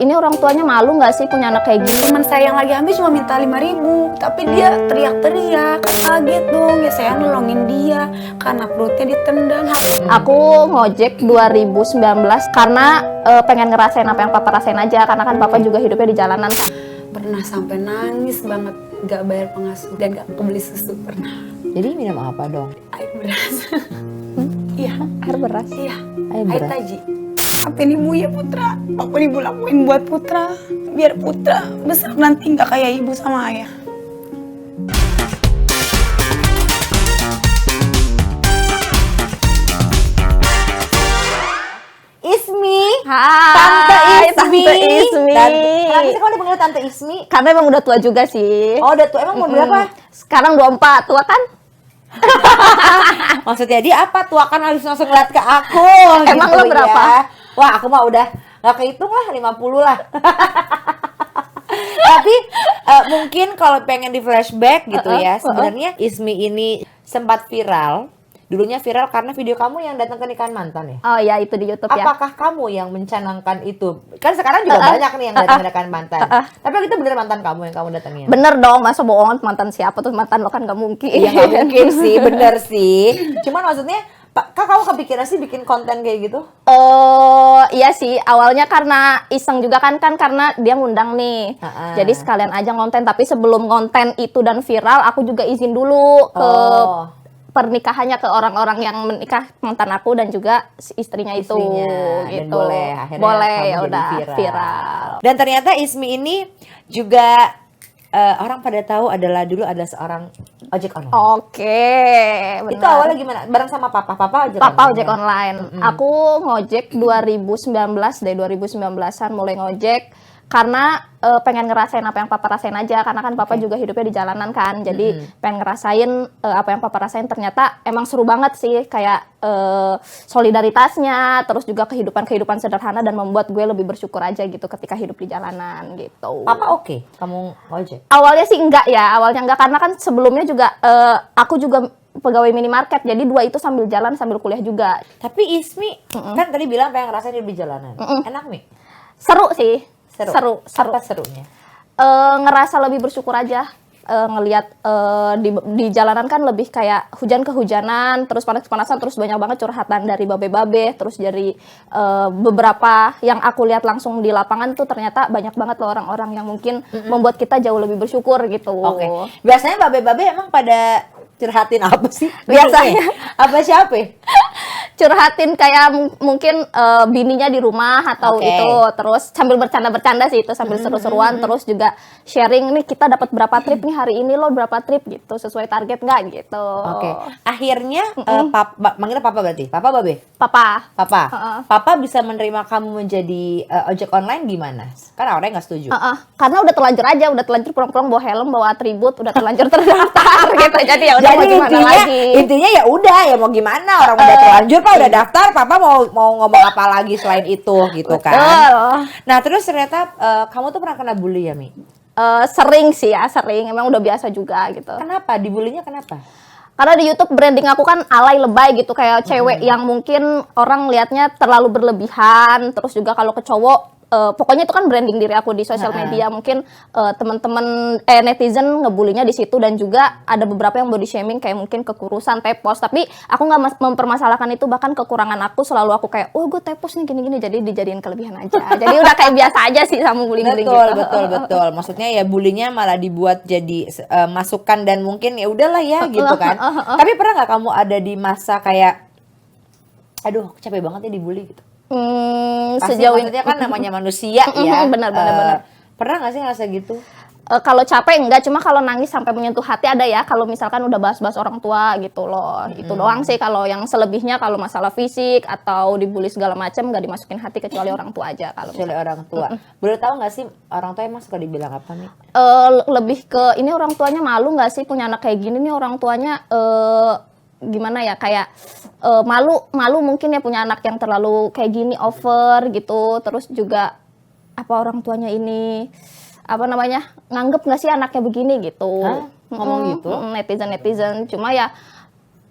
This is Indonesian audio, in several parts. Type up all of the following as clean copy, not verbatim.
Ini orang tuanya malu nggak sih punya anak kayak gini? Teman saya yang lagi hamil cuma minta 5.000, tapi dia teriak-teriak, kaget dong. Ya saya nolongin dia karena perutnya ditendang. Aku ngojek 2019 karena pengen ngerasain apa yang papa rasain aja, karena kan papa juga hidupnya di jalanan. Pernah sampai nangis banget, gak bayar pengasuh dan gak kebeli susu pernah. Jadi minum apa dong? Air beras. Iya, Air beras. iya. Air Air beras. taji. Apa ini Bu ya Putra? Apa ibu lakuin buat Putra? Biar Putra besar nanti gak kayak ibu sama ayah. Ismi. Hai, Tante Ismi. Tante Ismi. Kenapa sih kamu dipanggil Tante Ismi? Karena emang udah tua juga sih. Oh udah tua, emang umur berapa? Sekarang 24, tua kan? Maksudnya dia apa? Tua kan harus langsung ngeliat ke aku. Emang lo berapa? Ya. Wah aku mah udah gak kehitung lah, 50 lah. Tapi mungkin kalau pengen di flashback gitu ya, sebenarnya Ismi ini sempat viral. Dulunya viral karena video kamu yang datang ke nikahan mantan ya? Oh ya, itu di YouTube ya. Apakah kamu yang mencanangkan itu? Kan sekarang juga banyak nih yang datang ke nikahan mantan. Tapi itu bener mantan kamu yang kamu datengin? Bener dong, masa bohongan mantan siapa tuh? Mantan lo kan gak mungkin. Iya gak mungkin sih, bener sih. Cuman maksudnya, Kak kamu kepikiran sih bikin konten kayak gitu? Iya sih, awalnya karena iseng juga kan karena dia ngundang nih. Jadi sekalian aja ngonten, tapi sebelum konten itu dan viral, aku juga izin dulu ke pernikahannya, ke orang-orang yang menikah mantan aku dan juga istrinya itu dan gitu. boleh akhirnya boleh kamu ya jadi udah viral. Dan ternyata Ismi ini juga orang pada tahu dulu adalah seorang ojek online. Oke, benar. Itu awalnya gimana? Bareng sama papa ojek Papa online. ojek online. Aku ngojek 2019 deh, 2019-an mulai ngojek karena pengen ngerasain apa yang papa rasain aja, karena kan papa juga hidupnya di jalanan kan. Jadi pengen ngerasain apa yang papa rasain, ternyata emang seru banget sih, kayak solidaritasnya, terus juga kehidupan sederhana, dan membuat gue lebih bersyukur aja gitu ketika hidup di jalanan gitu. Papa oke kamu ngojek? Awalnya sih enggak ya, karena kan sebelumnya juga aku juga pegawai minimarket, jadi dua itu sambil jalan sambil kuliah juga. Tapi Ismi kan tadi bilang pengen ngerasain hidup di jalanan. Enak nih? Seru sih. Seru. Apa serunya? Ngerasa lebih bersyukur aja, ngelihat di jalanan kan lebih kayak hujan kehujanan, terus panas-panasan, terus banyak banget curhatan dari babe-babe, terus dari beberapa yang aku lihat langsung di lapangan tuh ternyata banyak banget loh orang-orang yang mungkin membuat kita jauh lebih bersyukur gitu. Oke. Biasanya babe-babe emang pada curhatin apa sih? Biasanya apa siapa? Curhatin kayak mungkin bininya di rumah atau itu, terus sambil bercanda-bercanda sih itu, sambil seru-seruan, terus juga sharing nih kita dapat berapa trip nih hari ini, lo berapa trip gitu, sesuai target nggak gitu. Oke. Akhirnya manggilnya papa berarti? Papa babe? Papa. Papa bisa menerima kamu menjadi ojek online gimana? Karena orangnya nggak setuju. Karena udah terlanjur aja, udah terlanjur pulang-pulang bawa helm, bawa atribut, udah terlanjur terdaftar gitu. Jadi ya udah mau gimana lagi. Intinya ya udah ya mau gimana, orang udah terlanjur Pak udah daftar, papa mau ngomong apa lagi selain itu gitu kan. Nah terus ternyata kamu tuh pernah kena bully ya Mi? Sering sih ya, sering. Emang udah biasa juga gitu. Kenapa? Dibulinya kenapa? Karena di YouTube branding aku kan alay lebay gitu, kayak cewek yang mungkin orang lihatnya terlalu berlebihan. Terus juga kalau ke cowok, pokoknya itu kan branding diri aku di sosial media. Mungkin teman-teman netizen ngebulinya di situ, dan juga ada beberapa yang body shaming kayak mungkin kekurusan, tepos. Tapi aku nggak mempermasalahkan itu, bahkan kekurangan aku selalu aku kayak, oh gue tepos nih gini-gini, jadi dijadiin kelebihan aja. Jadi udah kayak biasa aja sih sama bullying-bullying gitu. Betul. Maksudnya ya bullyingnya malah dibuat jadi masukan, dan mungkin ya udahlah ya gitu kan. Tapi pernah nggak kamu ada di masa kayak, aduh capek banget ya dibully gitu? Sejauh ini maksudnya kan namanya manusia ya. Benar. Pernah nggak sih ngerasa gitu? Kalau capek enggak, cuma kalau nangis sampai menyentuh hati ada ya, kalau misalkan udah bahas-bahas orang tua gitu loh. Itu doang sih. Kalau yang selebihnya, kalau masalah fisik atau dibully segala macam, nggak dimasukin hati kecuali orang tua aja. Kecuali orang tua. Boleh tahu nggak sih orang tua emang suka dibilang apa nih? Lebih ke ini orang tuanya malu nggak sih punya anak kayak gini nih, orang tuanya gimana ya, kayak malu mungkin ya punya anak yang terlalu kayak gini, over gitu. Terus juga apa, orang tuanya ini apa namanya, nganggep nggak sih anaknya begini gitu. Ngomong gitu? Netizen cuma ya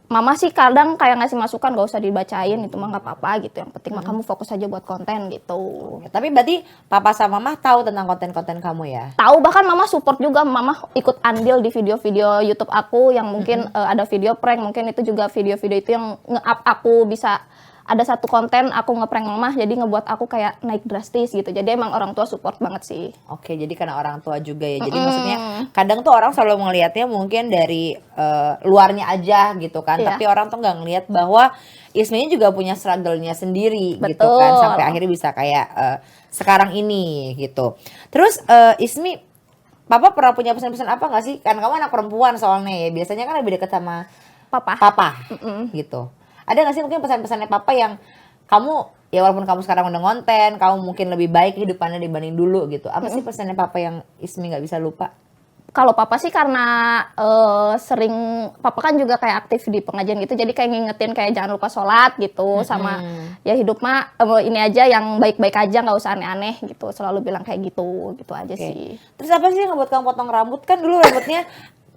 Mama sih kadang kayak ngasih masukan, gak usah dibacain, itu mah nggak apa-apa gitu. Yang penting mah kamu fokus aja buat konten gitu. Tapi berarti papa sama mama tahu tentang konten-konten kamu ya? Tahu, bahkan mama support juga, mama ikut andil di video-video YouTube aku yang mungkin ada video prank, mungkin itu juga video-video itu yang nge-up aku bisa. Ada satu konten aku ngeprank mama, jadi ngebuat aku kayak naik drastis gitu. Jadi emang orang tua support banget sih. Oke, jadi karena orang tua juga ya. Jadi maksudnya kadang tuh orang selalu melihatnya mungkin dari luarnya aja gitu kan. Iya. Tapi orang tuh nggak ngelihat bahwa Ismi juga punya struggle-nya sendiri gitu Betul. kan. Sampai akhirnya bisa kayak sekarang ini gitu. Terus Ismi, papa pernah punya pesan-pesan apa nggak sih? Kan kamu anak perempuan soalnya ya. Biasanya kan lebih dekat sama Papa. gitu. Ada nggak sih mungkin pesan-pesannya papa yang kamu, ya walaupun kamu sekarang udah ngonten, kamu mungkin lebih baik kehidupannya dibanding dulu gitu. Apa sih pesannya papa yang Ismi nggak bisa lupa? Kalau papa sih karena sering, papa kan juga kayak aktif di pengajian gitu, jadi kayak ngingetin kayak jangan lupa sholat gitu, sama ya hidup mah ini aja yang baik-baik aja, nggak usah aneh-aneh gitu, selalu bilang kayak gitu aja sih. Terus apa sih yang ngebuat kamu potong rambut? Kan dulu rambutnya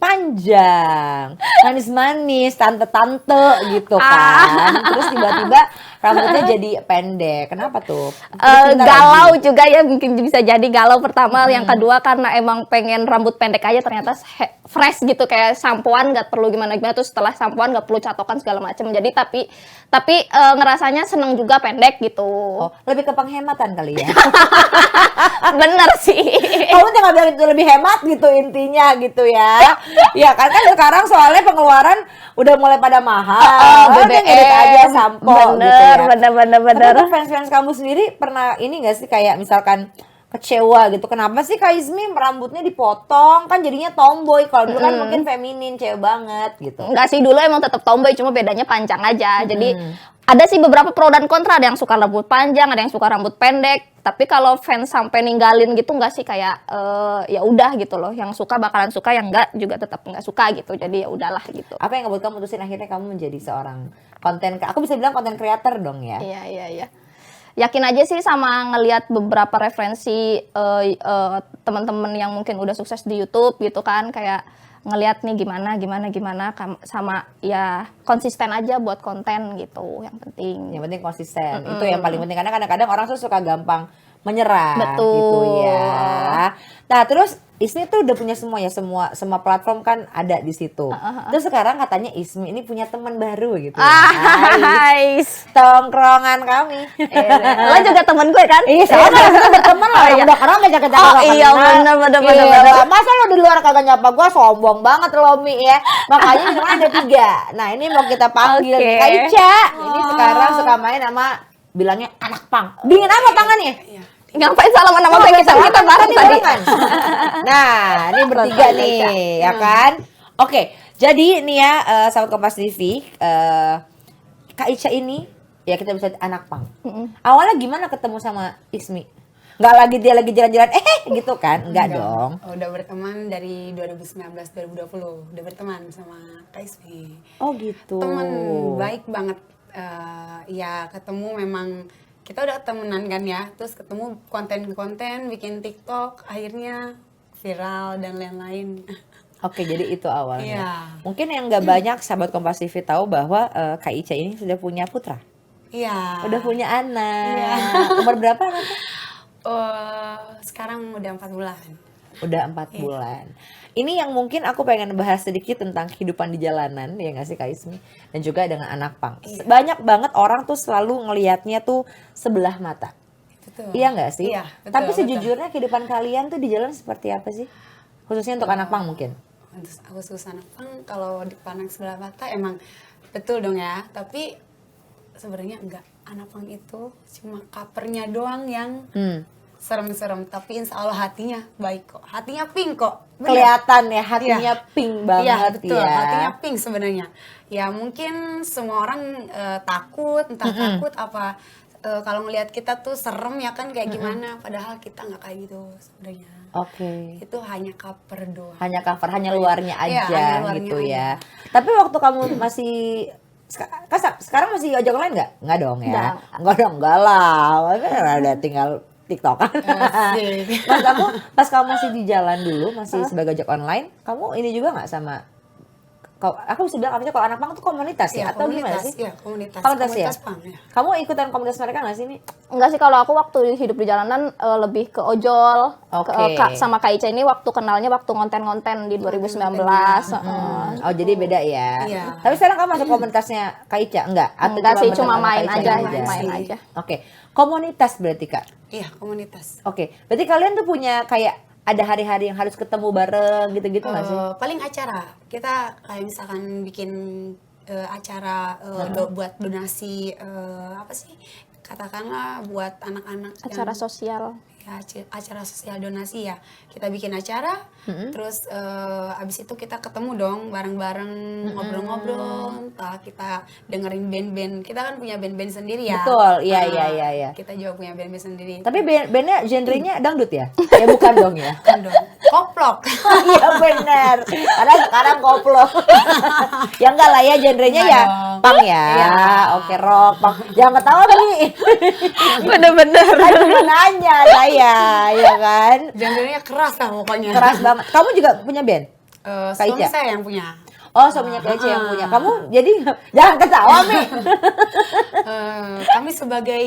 panjang, manis-manis, tante-tante gitu kan. Terus tiba-tiba rambutnya jadi pendek. Kenapa tuh? Galau juga ya, mungkin bisa jadi galau pertama. Yang kedua karena emang pengen rambut pendek aja, ternyata fresh gitu, kayak sampoan nggak perlu gimana-gimana. Terus setelah sampoan nggak perlu catokan segala macam. Jadi tapi ngerasanya seneng juga pendek gitu. Oh, lebih ke penghematan kali ya. Bener sih. Kamu jangan bilang itu lebih hemat gitu intinya gitu ya. Ya kan sekarang soalnya pengeluaran udah mulai pada mahal. BBM, Ngedit aja sampo gitu ya. Bener. Tapi fans-fans kamu sendiri pernah ini gak sih kayak misalkan kecewa gitu, kenapa sih Kak Ismi rambutnya dipotong, kan jadinya tomboy, kalau dulu kan mungkin feminin, cewek banget gitu. Enggak sih, dulu emang tetap tomboy, cuma bedanya panjang aja. Jadi ada sih beberapa pro dan kontra, ada yang suka rambut panjang, ada yang suka rambut pendek. Tapi kalau fans sampai ninggalin gitu enggak sih, kayak ya udah gitu loh. Yang suka bakalan suka, yang enggak juga tetap enggak suka gitu. Jadi ya udahlah gitu. Apa yang ngebuat kamu mutusin akhirnya kamu menjadi seorang aku bisa bilang konten creator dong ya? Iya. Yakin aja sih sama ngelihat beberapa referensi teman-teman yang mungkin udah sukses di YouTube gitu kan, kayak ngelihat nih gimana sama ya konsisten aja buat konten gitu, yang penting. Yang penting konsisten. Itu yang paling penting, karena kadang-kadang orang tuh suka gampang menyerah. Betul. Gitu ya. Nah, terus Ismi tuh udah punya semua ya, semua platform kan ada di situ. Terus sekarang katanya Ismi ini punya teman baru gitu. Guys, Tongkrongan kami. lo juga temen gue kan? Iya, sama kita berteman lah. Udah karena udah jaga-jaga. Oh iya, bener. Masa lo di luar kagak nyapa gue, sombong banget lo Mi ya. Makanya di depan ada 3. Nah, ini mau kita panggil Oke. Kak Ica. Ini sekarang suka main sama bilangnya anak pang. Dingin apa tangannya? Ngapain salaman sama gue, kita bareng tadi. Nah, ini bertiga nih, ya kan? Oke, jadi nih ya, sahabat Kompas TV, Kak Ica ini, ya kita bisa anak pang. Awalnya gimana ketemu sama Ismi? Nggak lagi dia lagi jalan-jalan, gitu kan? Enggak dong. Udah berteman dari 2019-2020, udah berteman sama Kak Ismi. Oh gitu. Temen baik banget. Ya ketemu memang kita udah temenan kan ya, terus ketemu konten-konten, bikin TikTok, akhirnya viral dan lain-lain. Oke, jadi itu awalnya. Iya. Mungkin yang nggak banyak sahabat Kompas TV tahu bahwa Kak Ica ini sudah punya putra. Iya. Udah punya anak. Iya. Umur berapa anaknya? Sekarang udah 4 bulan. Udah 4 bulan. Ini yang mungkin aku pengen bahas sedikit tentang kehidupan di jalanan, ya nggak sih Kak Ismi? Dan juga dengan anak pang. Banyak banget orang tuh selalu ngelihatnya tuh sebelah mata. Betul. Iya nggak sih? Iya, betul, Tapi betul. sejujurnya kehidupan kalian tuh di jalan seperti apa sih? Khususnya untuk anak pang mungkin. Untuk aku susah anak pang, kalau dipandang sebelah mata emang betul dong ya. Tapi sebenarnya enggak. Anak pang itu cuma covernya doang yang serem-serem, tapi insya Allah hatinya baik kok, hatinya pink kok. Bener. Kelihatan ya hatinya pink banget. Iya betul, ya. hatinya pink sebenarnya. Ya mungkin semua orang takut, entah takut apa kalau ngelihat kita tuh serem ya kan kayak gimana, padahal kita nggak kayak gitu sebenarnya. Oke. Itu hanya cover doang. Hanya cover, hanya luarnya Iya, aja hanya luarnya gitu aja. ya. Tapi waktu kamu masih sekarang masih ojek online nggak? Nggak dong ya? Nggak dong, nggak lah. Ada tinggal TikTok kan. Pas kamu masih di jalan dulu, masih sebagai ojek online, kamu ini juga nggak sama aku bisa bilang kalau anak pang itu komunitas ya, Iya, atau gimana komunitas, sih? Iya, komunitas. Komunitas ya? Pang, ya. Kamu ikutan komunitas mereka nggak sih nih? Enggak sih, kalau aku waktu hidup di jalanan lebih ke ojol. Oke. Sama Kak Ica ini waktu kenalnya waktu ngonten-ngonten di 2019. Oh jadi beda ya. Iya. Tapi sekarang kamu masuk komunitasnya Kak Ica? Enggak? Atau Enggak sih, cuma bener-bener main Kak Ica aja, main aja. Oke, komunitas berarti Kak? Iya, komunitas. Oke, berarti kalian tuh punya kayak ada hari-hari yang harus ketemu bareng gitu-gitu nggak sih? Paling acara. Kita kayak misalkan bikin acara buat donasi apa sih? Katakanlah buat anak-anak Acara sosial. ya acara sosial donasi ya, kita bikin acara, terus abis itu kita ketemu dong bareng-bareng ngobrol-ngobrol, entah kita dengerin band-band, kita kan punya band-band sendiri ya. Betul, iya. Kita juga punya band-band sendiri. Tapi bandnya genrenya dangdut ya? Ya bukan dong ya? Kan dong, koplok. Iya benar. Karena sekarang koplok. Ya enggak lah ya, genrenya Enggak ya dong. punk ya. Iya. Oke, rock, punk. Jangan ketawa nih. Bener-bener. Kan cuma nanya saya, ya kan? Genrenya keras lah pokoknya. Keras banget. Kamu juga punya band? Kak Suami Ica? saya yang punya. Oh, suaminya Kak Ica yang punya. Kamu jadi jangan ketawa, Mi. Kami sebagai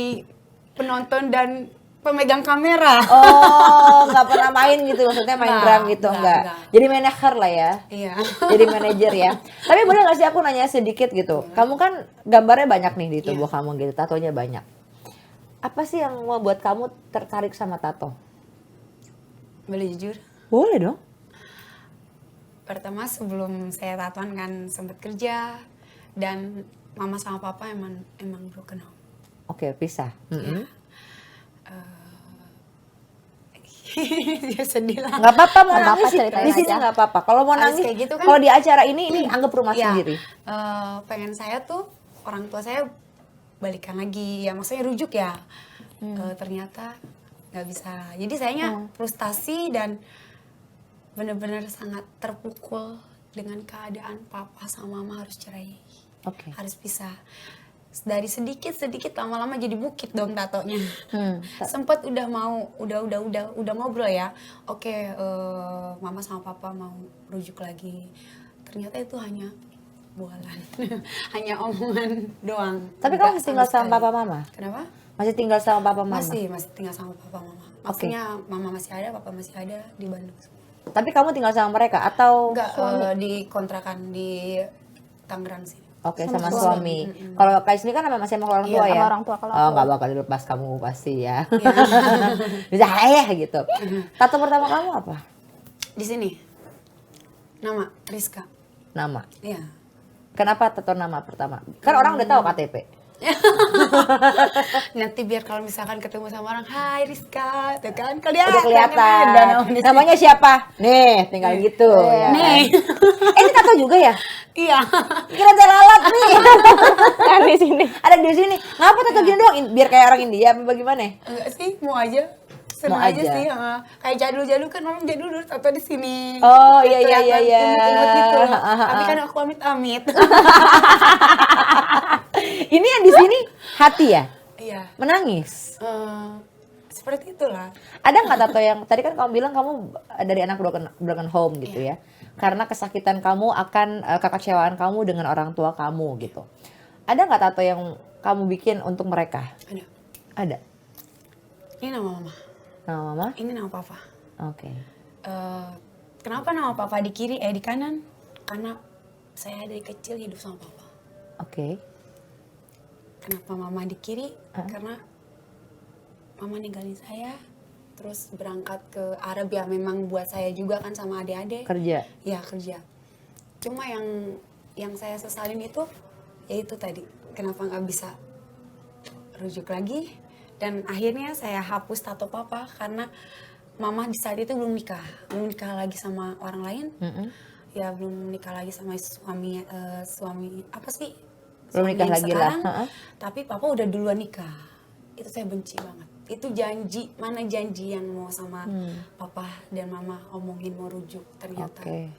penonton dan pemegang kamera. Oh, nggak pernah main gitu, maksudnya main Nggak, drum gitu, nggak. enggak. Jadi manajer lah ya. Iya. Jadi manajer ya. Tapi boleh nggak sih aku nanya sedikit gitu? Kamu kan gambarnya banyak nih di tubuh kamu gitu, tatonya banyak. Apa sih yang membuat kamu tertarik sama tato? Boleh jujur? Boleh dong. Pertama sebelum saya tatoan kan sempat kerja dan mama sama papa emang broken home. Oke, pisah. Ya sedih lah. Nggak apa-apa mau Nggak nangis apa-apa, sih. ceritain Di sini aja. nggak apa-apa. Kalau mau Harus nangis, kayak gitu kan? kalau di acara ini anggap rumah Ya, sendiri. pengen saya tuh orang tua saya balikan lagi, ya maksudnya rujuk ya. Ternyata nggak bisa. Jadi sayanya frustasi dan benar-benar sangat terpukul dengan keadaan papa sama mama harus cerai, Oke. harus pisah. Dari sedikit lama-lama jadi bukit dong tatonya. Sempet udah ngobrol ya. Oke, mama sama papa mau rujuk lagi. Ternyata itu hanya bualan, hanya omongan doang. Tapi Nggak kamu masih tinggal sama sekali. papa mama? Kenapa? Masih tinggal sama papa mama? Masih tinggal sama papa mama. Maksudnya mama masih ada, papa masih ada di Bandung. Tapi kamu tinggal sama mereka atau? Enggak, di kontrakan di Tangerang sini. Oke, sama suami. Kalau Kak Ismi kan masih sama orang tua Iya, ya? sama orang tua kalau Oh, aku. nggak bakal dilepas kamu pasti ya. Bisa ayah gitu. Tato pertama kamu apa? Di sini. Nama Rizka. Nama. Iya. Kenapa tato nama pertama? Kan orang udah tahu KTP. Nanti biar kalau misalkan ketemu sama orang, hai Rizka, tuh kan kelihatan. Udah kelihatan. namanya. Namanya siapa? Nih, tinggal gitu. Ya kan? Nih. Ini tato juga ya? Iya. Kira lalat nih. Kan di sini. Ada di sini. Ngapa tato gini doang? Biar kayak orang India apa bagaimana? Enggak sih, mau aja. Seneng Mau aja aja. sih. Kayak jadul-jadul kan orang jadul dulu tato di sini. Oh, iya, iya, Kelihatan iya, iya. imut-imut gitu. Tapi kan aku amit-amit. Ini yang di sini hati ya? Iya. Menangis. Seperti itulah. Ada nggak tato yang tadi kan kamu bilang kamu dari anak broken home gitu ya? Karena kesakitan kamu akan kekecewaan kamu dengan orang tua kamu gitu. Ada nggak tato yang kamu bikin untuk mereka? Ada. Ada. Ini nama mama. Nama mama? Ini nama papa. Oke. Kenapa nama papa di kiri, di kanan? Karena saya dari kecil hidup sama papa. Oke. Kenapa mama di kiri? Karena mama ninggalin saya, terus berangkat ke Arab ya memang buat saya juga kan sama adik-adik. Kerja. Ya kerja. Cuma yang saya sesalin itu, ya itu tadi. Kenapa nggak bisa rujuk lagi? Dan akhirnya saya hapus tato papa karena mama di saat itu belum nikah lagi sama orang lain. Ya belum nikah lagi sama suami apa sih? Belum nikah yang lagi sekarang, lah. Tapi papa udah duluan nikah. Itu saya benci banget. Itu janji, mana janji yang mau sama papa dan mama omongin mau rujuk ternyata. Oke.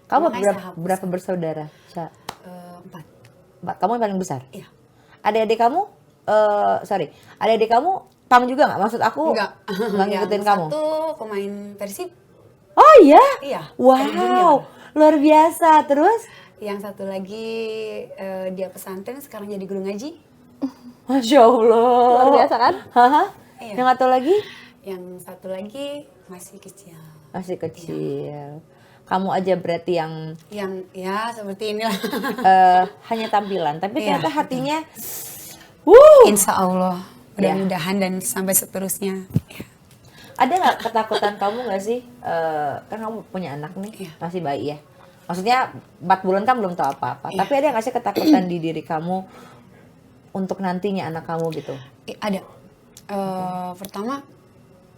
Kamu Makanya saya hapus. berapa bersaudara? Ca? 4. Kamu yang paling besar? Iya. Adik-adik kamu? Adik-adik kamu pang juga nggak? Maksud aku Enggak. nggak ngikutin kamu? Satu pemain Persib. Oh iya? Iya. Wow, luar biasa. Terus? Yang satu lagi dia pesantren, sekarang jadi guru ngaji. Masya Allah. Luar biasa kan? Hah? Iya. Yang satu lagi? Yang satu lagi masih kecil. Masih kecil. Kamu aja berarti yang Yang ya seperti inilah. hanya tampilan, tapi Iya, ternyata hatinya, Insya Allah. Iya. Mudah-mudahan dan sampai seterusnya. Ya. ada nggak ketakutan kamu nggak sih? Kan kamu punya anak nih, Iya. masih bayi ya. Maksudnya 4 bulan kan belum tahu apa-apa. Iya. Tapi ada nggak sih ketakutan di diri kamu untuk nantinya anak kamu gitu? Ada. Pertama,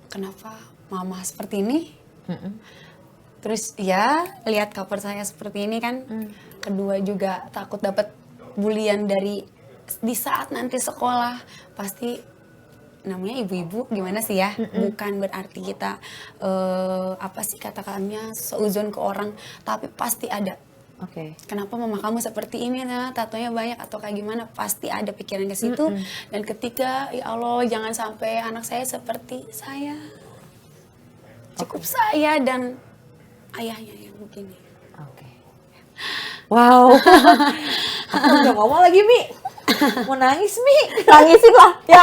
kenapa mama seperti ini? Mm-mm. Terus ya lihat cover saya seperti ini kan. Kedua juga takut dapat bulian dari di saat nanti sekolah. Pasti namanya ibu-ibu gimana sih ya? Bukan berarti kita apa sih katakannya seuzon ke orang, tapi pasti ada. Oke. Kenapa mama kamu seperti ini, nah tatonya banyak atau kayak gimana, pasti ada pikiran ke situ. Dan ketiga, ya Allah jangan sampai anak saya seperti saya. Cukup saya dan ayahnya yang begini. Oke. Wow. Aku udah ngomong lagi, Mi. Mau nangis, Mi. Nangisin lah. Ya.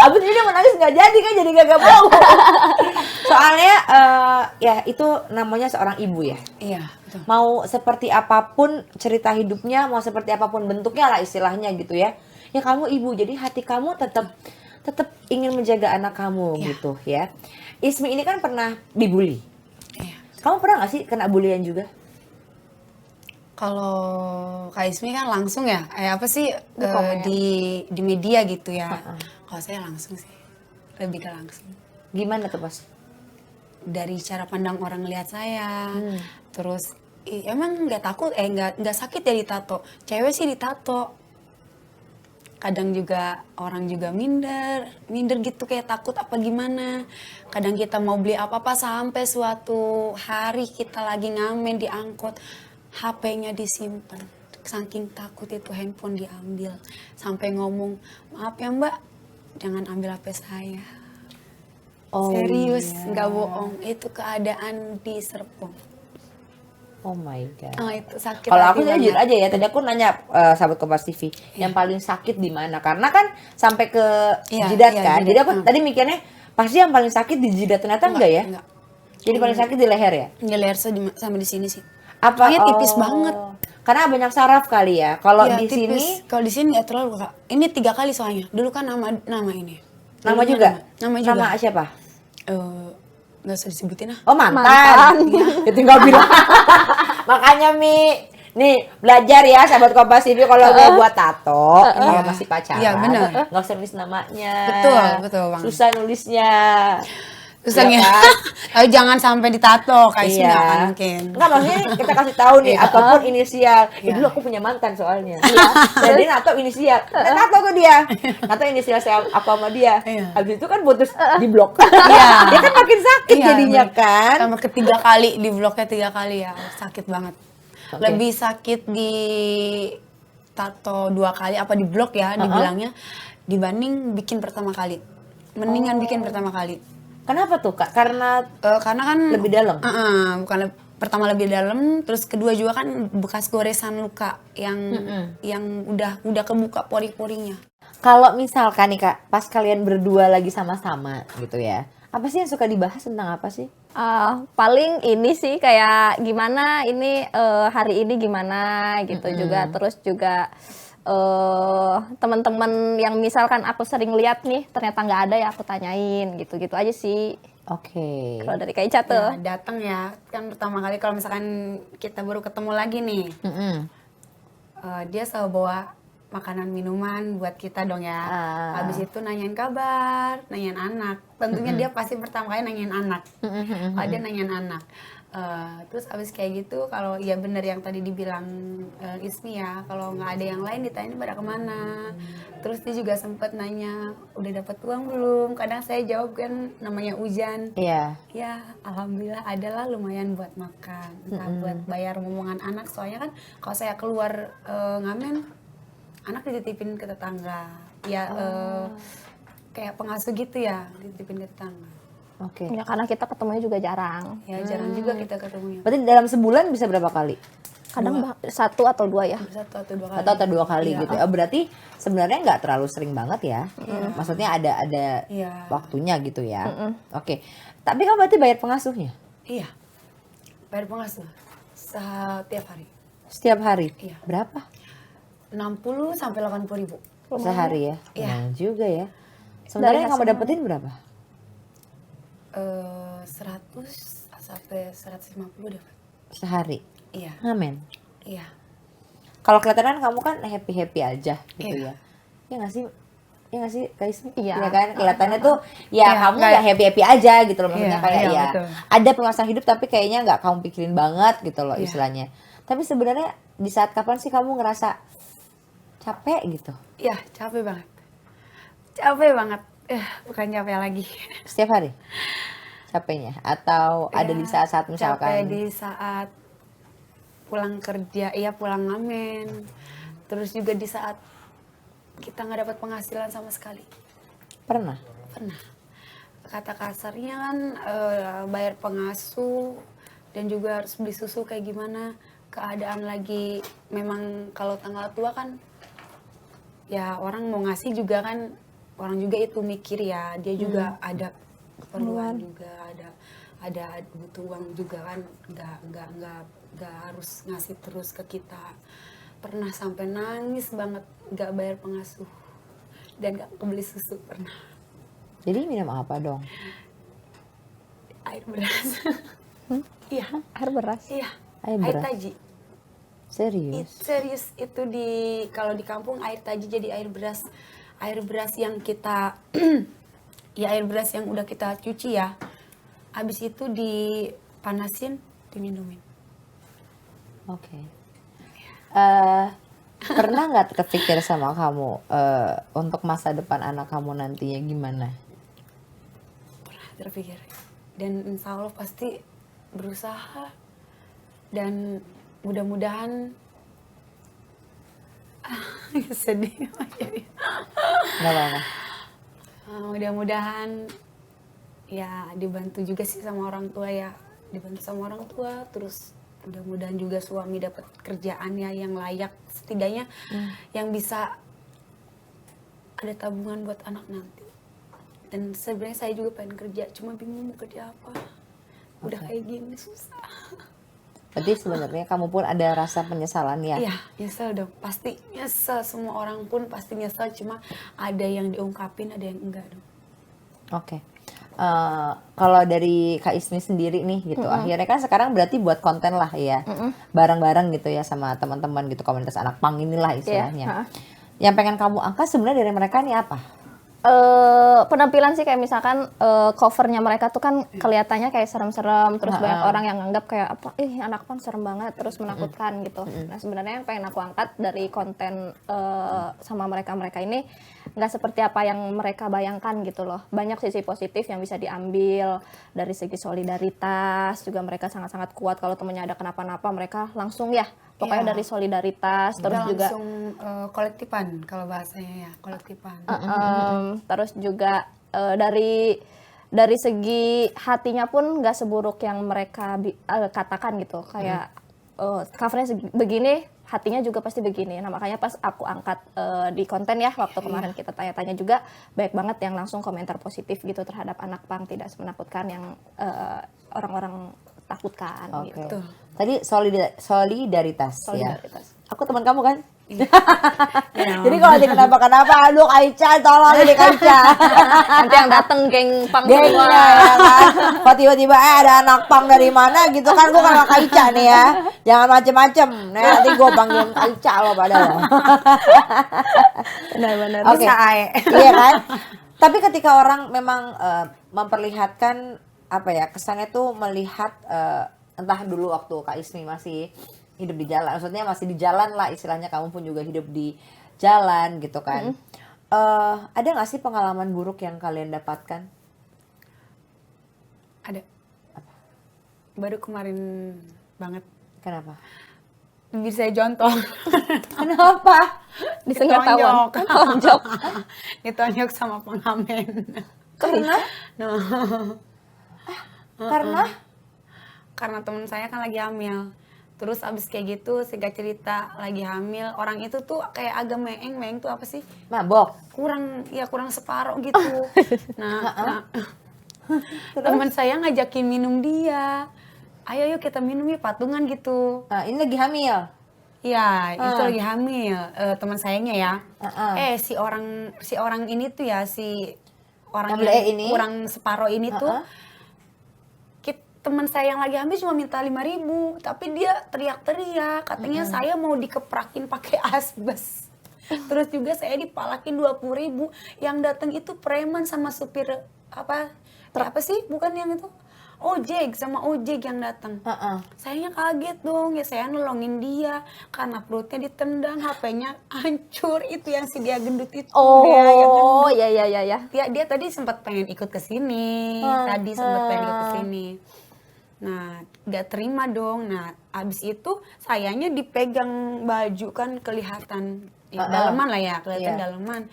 Abis ini dia mau nangis nggak jadi kan, jadi gak mau. Soalnya ya itu namanya seorang ibu ya. Iya, betul. Mau seperti apapun cerita hidupnya, mau seperti apapun bentuknya lah istilahnya gitu ya. Ya kamu ibu, jadi hati kamu tetap ingin menjaga anak kamu Iya. gitu ya. Ismi ini kan pernah dibully. Iya. Kamu pernah nggak sih kena bulian juga? Kalau Kak Ismi kan langsung ya, apa sih komen. di media gitu ya. Kalau saya langsung sih, lebih ke langsung. Gimana tuh pas? Dari cara pandang orang lihat saya, terus emang nggak takut, nggak sakit ya ditato. Cewek sih ditato. Kadang juga orang juga minder gitu kayak takut apa gimana. Kadang kita mau beli apa-apa sampai suatu hari kita lagi ngamen di angkot, HP-nya disimpan. Saking takut itu handphone diambil. Sampai ngomong, maaf ya Mbak, jangan ambil HP saya. Oh, Serius, iya. nggak bohong. Itu keadaan di Serpong. Oh my god. Oh, itu sakit. Kalau hati aku banget. jujur aja ya, tadi aku nanya sahabat Kompas TV, yang paling sakit di mana? Karena kan sampai ke Iya, jidat iya, kan. jidat. Jadi aku tadi mikirnya pasti yang paling sakit di jidat, ternyata enggak ya? Enggak. Jadi paling sakit di leher ya? Nggak leher sama di sini sih. Apa? Soalnya tipis banget. Karena banyak saraf kali ya. Kalau Iya, di tipis. sini Kalau di sini ya terlalu Kak. Ini 3 kali soalnya. Dulu kan nama ini. nama Dulunya juga. Nama juga. Nama siapa? Nggak usah disebutin ah. Oh mantan. Mantan. Ya tinggal bilang. Makanya Mi, nih belajar ya sahabat Kompas TV kalau mau buat tato, kalau masih pacaran, Iya, benar. nggak usah nulis namanya. Betul banget. Susah nulisnya. Susahnya. Iya kan? Tapi jangan sampai ditato, Kak Ismi Iya. nggak akan mungkin. Enggak, maksudnya kita kasih tahu nih, Iya. ataupun inisial. Iya. Dulu aku punya mantan soalnya. Dan dia nato inisial. Dan nato ke dia. Nato inisial saya aku sama dia. Iya. Habis itu kan putus di blok. Iya. Dia kan makin sakit Iya, jadinya bener. kan. Sama ketiga kali, di bloknya 3 kali ya. Sakit banget. Oke. Lebih sakit di tato 2 kali, apa di blok ya dibilangnya, dibanding bikin pertama kali. Mendingan bikin pertama kali. Kenapa tuh Kak? Karena Karena kan lebih dalam. bukan pertama lebih dalam, terus kedua juga kan bekas goresan luka yang udah kebuka pori-porinya. kalau misalkan nih Kak, pas kalian berdua lagi sama-sama gitu ya, apa sih yang suka dibahas tentang apa sih? Paling ini sih kayak gimana ini hari ini gimana gitu juga, terus juga teman-teman yang misalkan aku sering lihat nih ternyata nggak ada ya aku tanyain gitu-gitu aja sih. Oke. Kalau dari Kak Ica tuh. Ya, datang ya kan pertama kali kalau misalkan kita baru ketemu lagi nih, dia selalu bawa makanan minuman buat kita dong ya. Habis itu nanyain kabar, nanyain anak. Tentunya dia pasti pertama kali nanyain anak. Kalau dia nanyain anak. Terus abis kayak gitu, kalau ya bener yang tadi dibilang Ismi ya, kalau nggak ada yang lain ditanya pada kemana. Terus dia juga sempet nanya, udah dapat uang belum? Kadang saya jawab kan namanya hujan. Iya. Ya, alhamdulillah adalah lumayan buat makan, entah buat bayar momongan anak. Soalnya kan kalau saya keluar ngamen, anak dititipin ke tetangga. Ya kayak pengasuh gitu ya, dititipin ke tetangga. Oke. Ya karena kita ketemunya juga jarang. Ya jarang juga kita ketemunya. Berarti dalam sebulan bisa berapa kali? Kadang satu atau dua ya. Satu atau dua kali. Atau 2 kali Iya. gitu. Berarti sebenarnya nggak terlalu sering banget ya. Maksudnya ada Iya. waktunya gitu ya. Oke. Tapi kamu berarti bayar pengasuhnya Iya. Bayar pengasuh setiap hari. setiap hari? Iya. Berapa? 60 sampai 80 ribu. Sehari ya? Iya. Lumayan juga ya. Sebenarnya yang kamu hasil dapetin berapa? 100 sampai 150 dapat. Sehari? Iya. Ngamen? Iya. Kalau kelihatan kan kamu kan happy-happy aja gitu Iya. ya. Ya nggak sih? Ya nggak sih Kak Ismi? Iya. Ya kan kelihatannya tuh ya Iya, kamu kayak- nggak happy-happy aja gitu loh. Maksudnya Iya, kayak iya, ya betul. ada permasalahan hidup tapi kayaknya nggak kamu pikirin banget gitu loh Iya. istilahnya. Tapi sebenarnya di saat kapan sih kamu ngerasa capek gitu? Iya, capek banget. Capek banget. Bukan capek lagi. Setiap hari? Capeknya? Atau ada Ya, di saat-saat capek misalkan? di saat pulang kerja, iya pulang ngamen. Terus juga di saat kita nggak dapat penghasilan sama sekali. Pernah? Pernah. Kata kasarnya kan bayar pengasuh dan juga harus beli susu kayak gimana. Keadaan lagi memang kalau tanggal tua kan ya orang mau ngasih juga kan orang juga itu mikir ya dia juga ada keperluan juga ada butuh uang juga kan nggak harus ngasih terus ke kita. Pernah sampai nangis banget nggak bayar pengasuh dan nggak kebeli susu pernah. Jadi minum apa dong? Air beras. Iya, Air beras. iya. Air Air beras? taji. Serius? Serius itu kalau di kampung air taji jadi air beras. Air beras yang kita ya air beras yang udah kita cuci ya. Habis itu dipanasin, diminumin. Oke. Pernah nggak kepikir sama kamu untuk masa depan anak kamu nantinya gimana? Pernah terpikir. Dan insya Allah pasti berusaha dan mudah-mudahan sedih. Nggak apa-apa. Mudah-mudahan ya dibantu juga sih sama orang tua ya, dibantu sama orang tua, terus mudah-mudahan juga suami dapat kerjaannya yang layak, setidaknya yang bisa ada tabungan buat anak nanti. Dan sebenarnya saya juga pengen kerja, cuma bingung mau kerja apa. Udah kayak gini susah. Berarti sebenarnya kamu pun ada rasa penyesalan ya? Iya, nyesel dong. Pasti nyesel, semua orang pun pasti nyesel, cuma ada yang diungkapin, ada yang enggak dong. Oke. Kalau dari Kak Ismi sendiri nih gitu, akhirnya kan sekarang berarti buat konten lah ya, bareng-bareng gitu ya sama teman-teman gitu komunitas anak pang inilah istilahnya. Yang pengen kamu angkat sebenarnya dari mereka nih apa? Penampilan sih kayak misalkan covernya mereka tuh kan kelihatannya kayak serem-serem, terus banyak orang yang nganggap kayak apa, anak pang serem banget, terus menakutkan gitu. Nah sebenarnya yang pengen aku angkat dari konten sama mereka ini nggak seperti apa yang mereka bayangkan gitu loh. Banyak sisi positif yang bisa diambil dari segi solidaritas, juga mereka sangat-sangat kuat kalau temennya ada kenapa-napa mereka langsung ya. Pokoknya Iya. dari solidaritas, terus Kita juga langsung kolektifan kalau bahasanya ya, kolektifan. terus juga dari segi hatinya pun nggak seburuk yang mereka katakan gitu. Kayak covernya begini, hatinya juga pasti begini. Nah makanya pas aku angkat di konten ya, waktu kemarin kita tanya-tanya juga, banyak banget yang langsung komentar positif gitu terhadap anak pang, tidak menakutkan yang orang-orang takutkan Oke. gitu. Tadi solidaritas ya. Solidaritas. Aku teman kamu kan? Ya. Jadi kalau ada kenapa-kenapa, aduh Aicha tolong ini Aicha. Nanti yang dateng geng pang Gengnya semua. ya kan. Kok tiba-tiba ada anak pang dari mana gitu kan, gue kan Kak Aicha nih ya. Jangan macem-macem. Nah, nanti gue panggil Kak Aicha loh padahal. Benar-benar. Oke. Bisa ae. Iya kan? Tapi ketika orang memang memperlihatkan apa ya, kesannya tuh melihat entah dulu waktu Kak Ismi masih hidup di jalan, maksudnya masih di jalan lah istilahnya, kamu pun juga hidup di jalan gitu kan. Ada nggak sih pengalaman buruk yang kalian dapatkan? Ada. Baru kemarin banget. Kenapa? Bibir saya jontor. Kenapa? Disengat Ditonjok. Ditonjok sama pengamen. Karena? Nah, Karena? karena teman saya kan lagi hamil. Terus abis kayak gitu, singkat cerita lagi hamil. Orang itu tuh kayak agak meeng tuh apa sih? Mabok. Kurang separuh gitu. Nah, teman saya ngajakin minum dia. Ayo kita minum ya patungan gitu. Nah, ini lagi hamil. Ya, itu lagi hamil teman sayanya ya. Si orang ini tuh ya si orang Yang yang ini? kurang separuh ini tuh teman saya yang lagi hamil cuma minta 5.000, tapi dia teriak-teriak katanya saya mau dikeprakin pakai asbes. Terus juga saya dipalakin 20.000. Yang datang itu preman sama supir apa sih? Bukan yang itu. Ojek yang datang. Sayanya kaget dong, ya saya nolongin dia karena perutnya ditendang, HP-nya hancur, itu yang si dia gendut itu. Oh, ya. Dia tadi sempat pengen ikut ke sini. Nah, gak terima dong. Nah, abis itu sayanya dipegang baju kan kelihatan daleman lah ya, daleman.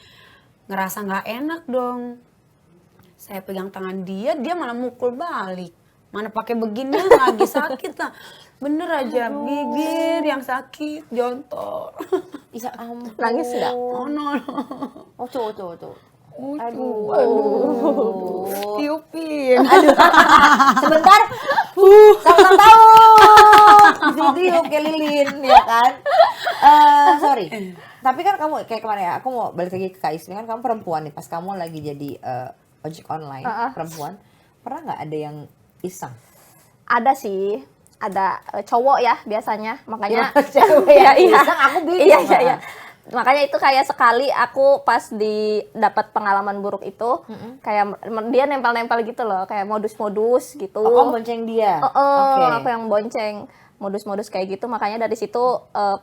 Ngerasa nggak enak dong. Saya pegang tangan dia malah mukul balik. Mana pakai begini lagi sakit lah. Bener aja, bibir yang sakit, jontor. Ya ampun. Nangis nggak? Oh no. Oh, tuh. Aduh. Tiupin. Sebentar. Sama tahu. Tiup kayak lilin ya kan. Sorry. Tapi kan kamu kayak kemarin ya, aku mau balik lagi ke Kak Ismi, kan kamu perempuan nih, pas kamu lagi jadi ojek online perempuan, pernah nggak ada yang iseng? Ada sih, ada cowok ya biasanya, makanya Cewek yang iseng, aku bingung. Iya. Makanya itu kayak sekali aku pas dapat pengalaman buruk itu, kayak dia nempel-nempel gitu loh, kayak modus-modus gitu. Oh, kamu bonceng dia? Oke. Aku yang bonceng. Modus-modus kayak gitu, makanya dari situ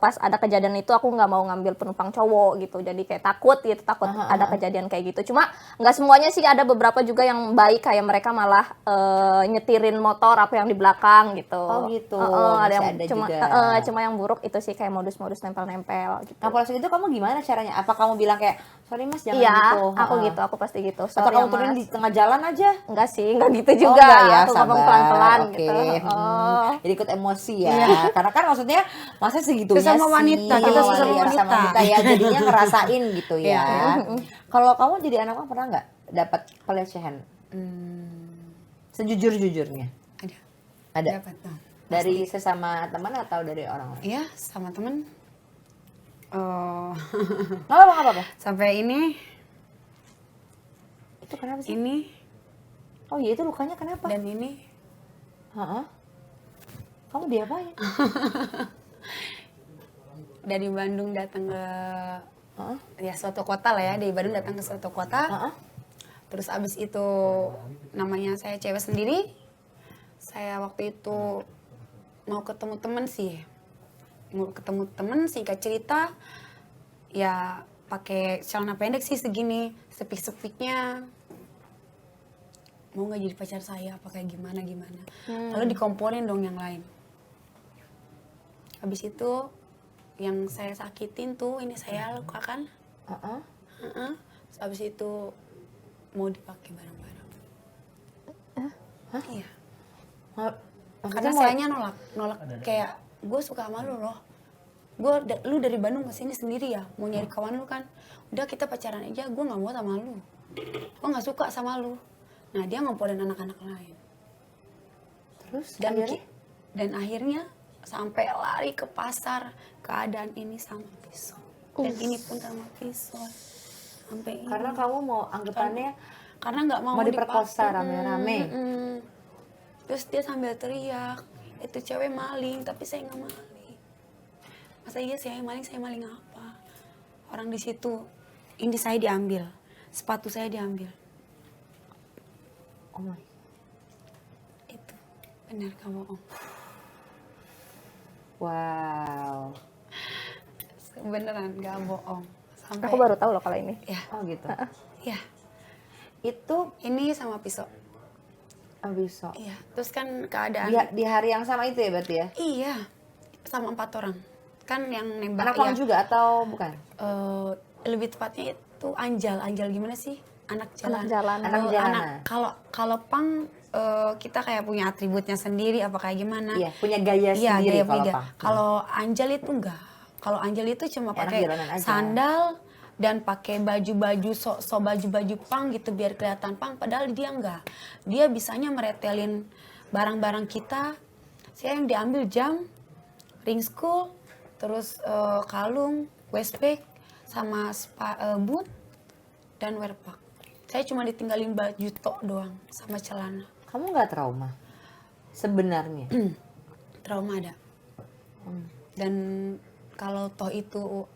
pas ada kejadian itu aku nggak mau ngambil penumpang cowok gitu, jadi kayak takut ada kejadian kayak gitu. Cuma nggak semuanya sih, ada beberapa juga yang baik, kayak mereka malah nyetirin motor apa yang di belakang gitu. Oh gitu. Ada yang juga. Cuma yang buruk itu sih kayak modus-modus nempel-nempel gitu. Nah, pada saat itu kamu gimana caranya? Apa kamu bilang kayak, sorry mas jangan Iya, gitu? aku pasti gitu. Atau Sorry kamu ya, turun Mas. di tengah jalan aja? Enggak sih, enggak gitu juga. Enggak ya, aku sabar. ngomong pelan-pelan Oke. gitu. Jadi ikut emosi ya. Karena kan maksudnya masa segitunya Sesama wanita, sih. kita sesama Iya, wanita. ya, jadinya ngerasain gitu ya. Iya. Kalau kamu jadi anak pernah nggak dapat pelecehan? Sejujur-jujurnya. Ada. Dapat dong. Dari sesama teman atau dari orang-orang? Iya, sama temen. Oh. Nggak apa-apa. Sampai ini Itu kenapa sih? ini Oh iya, itu lukanya kenapa? dan ini Heeh. Kamu diapain? dari Bandung datang ke Heeh. ya suatu kota lah ya, dari Bandung datang ke suatu kota. Heeh. Terus abis itu namanya saya cewek sendiri. Saya waktu itu mau ketemu temen sih. Singkat cerita ya pakai celana pendek sih segini, sepik-sepiknya. Mau nggak jadi pacar saya apa kayak gimana. Lalu dikomporin dong yang lain. Habis itu yang saya sakitin tuh ini saya lukakan. Heeh. Terus habis itu mau dipakai barang-barang. Iya. Karena sayanya nolak kayak gue suka sama lu loh. Lu dari Bandung ke sini sendiri ya, mau nyari kawan lu kan. Udah kita pacaran aja, gue nggak mau sama lu. Gue nggak suka sama lu. Nah dia ngomporin anak-anak lain. Terus Dan akhirnya sampai lari ke pasar, keadaan ini sama pisau. Dan ini pun sama pisau. Sampai ini. karena kamu mau anggapannya Karena nggak mau diperkosa dipakai. rame-rame. Terus dia sambil teriak, itu cewek maling, tapi saya nggak maling. Masa iya saya maling apa? Orang di situ, ini saya diambil, sepatu saya diambil. Oh my. Itu benar kamu om. Wow. Beneran nggak bohong. Sampai, Aku baru tahu loh kalau ini. ya, Oh gitu. ya, Itu ini sama pisau. bisa. Iya, terus kan keadaan. Di hari yang sama itu ya berarti ya? Iya, sama 4 orang. Kan yang nembak Anak pang ya. juga atau bukan? Lebih tepatnya itu Anjal gimana sih? Anak jalan. Anak jalan. Anak jalanan. Kalau pang kita kayak punya atributnya sendiri apa kayak gimana. Iya, punya gaya Iya, sendiri gaya kalau punya. pang. Kalau Angel itu enggak. Kalau Angel itu cuma Enak pakai jalanan aja. sandal dan pakai baju-baju so baju-baju pang gitu biar kelihatan pang, padahal dia enggak. Dia bisanya meretelin barang-barang kita. Saya yang diambil jam, ring school, terus kalung, waist bag, sama boot dan wear pack. Saya cuma ditinggalin baju tok doang sama celana. Kamu nggak trauma sebenarnya? Trauma ada. Dan kalau toh itu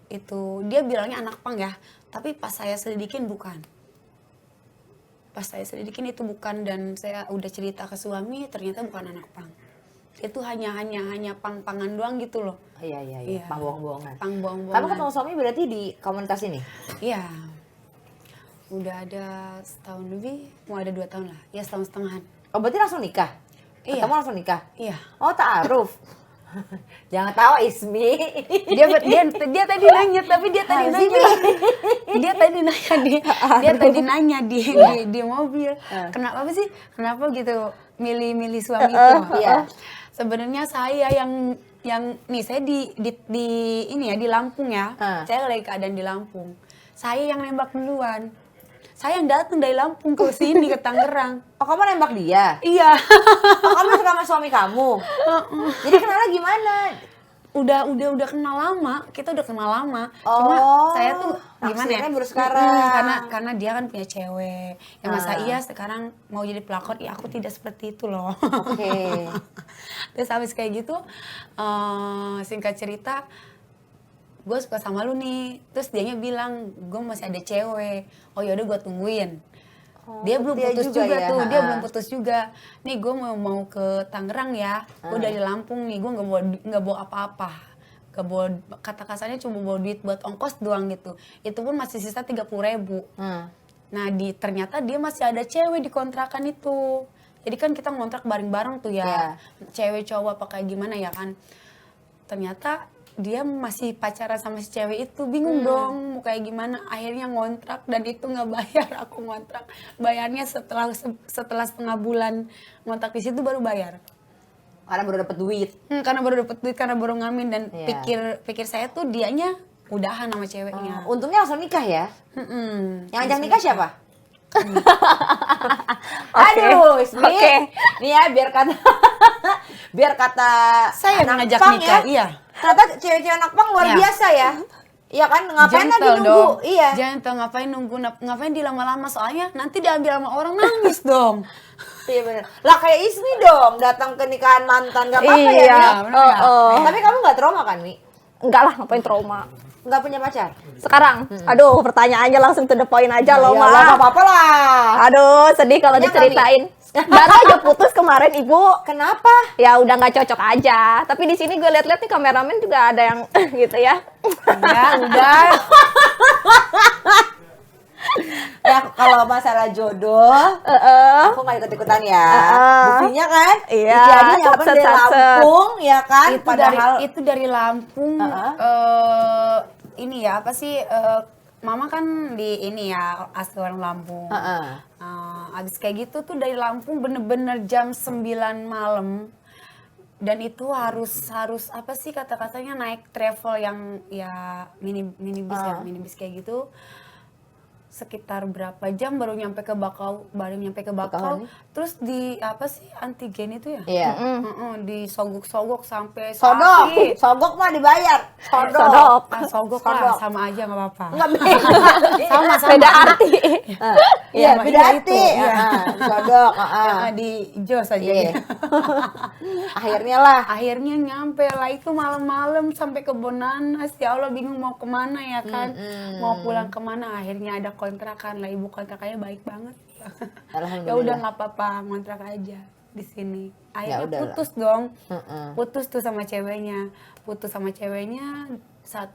dia bilangnya anak pang ya, tapi pas saya selidikin bukan. Pas saya selidikin itu bukan, dan saya udah cerita ke suami ternyata bukan anak pang. Itu hanya pang-pangan doang gitu loh. Iya, Iya. pang bohong-bohongan. Pang bohong-bohongan. Kamu ketemu suami berarti di komunitas ini? Iya. Udah ada setahun lebih, mau ada 2 tahun lah. Ya, setahun setengahan. Oh, berarti langsung nikah? Iya. Ketemu langsung nikah? Iya. Oh, ta'aruf. Jangan tahu Ismi. Dia tadi nanya, tapi dia tadi nanya. Dia tadi nanya di mobil. Kenapa sih? Kenapa gitu milih suami itu? Iya. Sebenarnya saya yang nih, saya di ini ya, di Lampung ya. Saya lagi keadaan di Lampung. Saya yang nembak duluan. Saya yang datang dari Lampung ke sini ke Tangerang. Oh, kamu nembak dia? Iya. Oh, kamu suka sama suami kamu? Jadi kenalnya gimana? Udah kenal lama, kita udah kenal lama. Oh, Cuma saya tuh gimana ya? naksirnya baru sekarang. Karena dia kan punya cewek. Ya masa iya sekarang mau jadi pelakor? Ya aku tidak seperti itu loh. Oke. Terus habis kayak gitu, singkat cerita, gue suka sama lu nih. Terus dianya bilang, gue masih ada cewek. Oh yaudah gue tungguin. Dia belum dia putus juga juga ya, tuh, dia ha. belum putus juga. Nih gue mau ke Tangerang ya, gue dari Lampung nih, gue nggak bawa apa-apa, nggak bawa, kata kasarnya cuma bawa duit buat ongkos doang gitu. Itu pun masih sisa 30.000. Nah ternyata dia masih ada cewek di kontrakan itu. Jadi kan kita ngontrak bareng-bareng tuh ya, cewek cowok apa kayak gimana ya kan. Ternyata dia masih pacaran sama si cewek itu, bingung dong mau kayak gimana. Akhirnya ngontrak dan itu nggak bayar. Aku ngontrak, bayarnya setelah setengah bulan ngontrak di situ baru bayar. Karena baru dapet duit. Karena baru dapet duit, karena baru ngamen, dan Iya. pikir saya tuh dianya udahan sama ceweknya. Untungnya langsung nikah ya? Yang ajak nikah siapa? Oke. Aduh, Ismi. Oke. Nih ya, biar kata Saya anak ngajak pang nikah, ya. iya. Ternyata cewek-cewek anak pang luar Iya. biasa ya. Iya kan, ngapain lagi Gentle nunggu? dong. Iya. Gentle, ngapain nunggu, ngapain dilama-lama, soalnya nanti diambil sama orang, nangis dong. Iya bener. Lah kayak Ismi dong, datang ke nikahan mantan, gak apa-apa ya, Iya. Mi? bener nggak? Tapi kamu gak trauma kan, Mi? Enggak lah, ngapain trauma. Gak punya pacar? Sekarang, aduh pertanyaannya langsung to the point aja lo Ya, mah. gak apa-apa lah. Aduh, sedih kalau Punya nggak, diceritain. Baru aja putus kemarin ibu. Kenapa? Ya udah nggak cocok aja. Tapi di sini gue lihat-lihat nih kameramen juga ada yang gitu ya. Ya udah. Ya kalau masalah jodoh, aku gak ikut-ikutan ya. Buktinya kan, Iya, Iciadi nyamper dari satset. Lampung, ya kan? Itu dari Lampung. Ini ya apa sih? Mama kan di ini ya, asli orang Lampung. Abis kayak gitu tuh dari Lampung bener-bener jam 9 malam. Dan itu harus apa sih kata-katanya, naik travel yang ya minibus ya, minibus kayak gitu. Sekitar berapa jam baru nyampe ke Bakau, Bakauhani? terus di apa sih, antigen itu ya? Iya. Disogok-sogok sampai Sodok, sakit. sogok mah dibayar. Sodok. Sogok Sodok. lah, sama aja nggak apa-apa. Enggak beda. Sama. Beda arti. Iya, beda iya arti. itu, iya. Sodok, Di Jos aja. Iya. ya. Akhirnya lah. Akhirnya nyampe lah itu malam-malam sampai ke Bonanas. Ya Allah, bingung mau kemana ya kan, mau pulang kemana. Akhirnya ada kontrakan lah, ibu kontrakannya baik banget. Ya udah nggak apa-apa, ngontrak aja di sini. Akhirnya udahlah. putus dong, putus tuh sama ceweknya, 1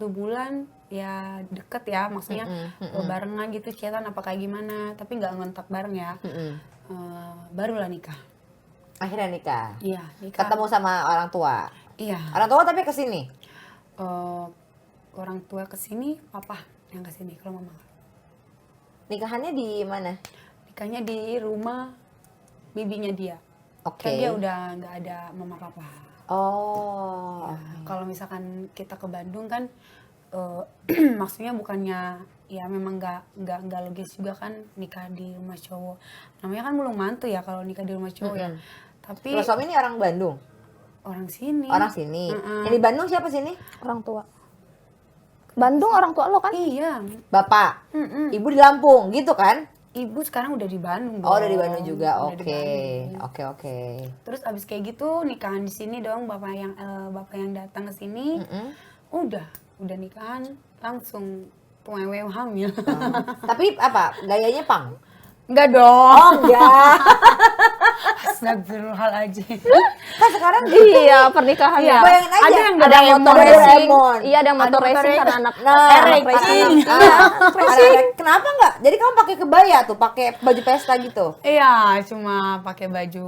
bulan ya, deket ya, maksudnya barengan gitu, chatan apa kayak gimana, tapi nggak ngontak bareng ya. Barulah nikah. Akhirnya nikah. Iya, nikah. Ketemu sama orang tua. Iya. Orang tua tapi kesini. Orang tua kesini, papa yang kesini, kalau mama nggak. Nikahannya di mana? Nikahnya di rumah bibinya dia. Oke. Kan dia udah nggak ada mama papa. Oh. Kalau misalkan kita ke Bandung kan, maksudnya bukannya ya memang nggak logis juga kan nikah di rumah cowok. Namanya kan belum mantu ya kalau nikah di rumah cowok ya. Tapi Kalau suami ini orang Bandung. orang sini. Orang sini. Yang di Bandung siapa sini? Orang tua. Bandung orang tua lo kan? Iya. Bapak. Mm-mm. Ibu di Lampung, gitu kan? Ibu sekarang udah di Bandung. Oh, udah di dong. Bandung juga. Udah di Oke. Bandung. Oke. Terus abis kayak gitu nikahan di sini dong bapak yang datang ke sini. Udah nikahan langsung wewe hamil. Tapi apa? Gayanya pang? Enggak dong. Enggak. Astagfirullahaladzim. Kan sekarang Iya, pernikahan Iya. ya. Bayangin aja. Ada yang Ada motor Doraemon. racing. Doraemon. Iya, ada motor Ada motor racing karena racing. anak Nah, anak racing. Iya, Anak-anak, kenapa enggak? Jadi kamu pakai kebaya tuh, pakai baju pesta gitu. Iya, cuma pakai baju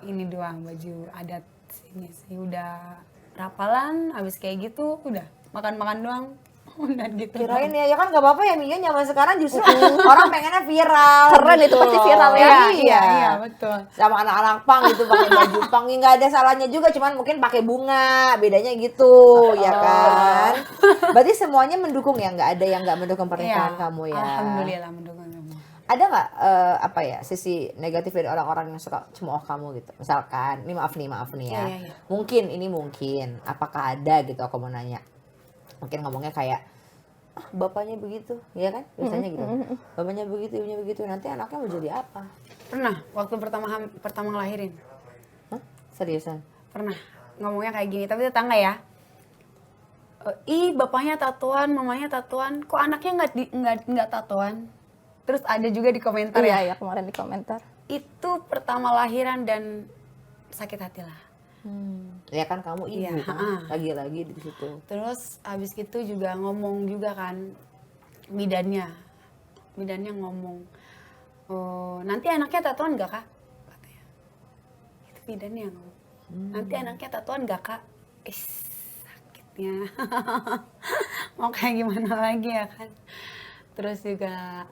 ini doang, baju adat sini sih. Udah rapalan, habis kayak gitu udah makan-makan doang. Udah gitu. Kirain ya kan nggak apa-apa ya Mia, zaman sekarang justru orang pengennya viral. Keren itu pasti viral ya. Iya, betul. Sama anak-anak pang gitu pakai baju pang, ya nggak ada salahnya juga, cuman mungkin pakai bunga, bedanya gitu, ya kan? Berarti semuanya mendukung ya, nggak ada yang nggak mendukung pernikahan Iya, kamu ya? Alhamdulillah mendukung kamu. Ada nggak apa ya sisi negatif dari orang-orang yang suka cemooh kamu gitu? Misalkan, ini maaf nih ya, Iya. mungkin, apakah ada gitu? Aku mau nanya. Mungkin ngomongnya kayak bapaknya begitu, ya kan? Biasanya gitu. Bapaknya begitu, ibunya begitu. Nanti anaknya mau jadi apa? Pernah waktu pertama ngelahirin. Hah? Seriusan? Pernah ngomongnya kayak gini, tapi tetangga ya. Ih, bapaknya tatoan, mamanya tatoan, kok anaknya nggak tatoan? Terus ada juga di komentar Iya, ya. ya kemarin di komentar. Itu pertama lahiran dan sakit hati lah. Ya kan kamu ibu Iya, kan? Lagi-lagi di situ. Terus abis itu juga ngomong juga kan bidannya ngomong, oh, nanti anaknya tatoan gak kak? Katanya. Itu bidannya yang ngomong. Nanti anaknya tatoan gak kak? Sakitnya. Mau kayak gimana lagi ya kan? Terus juga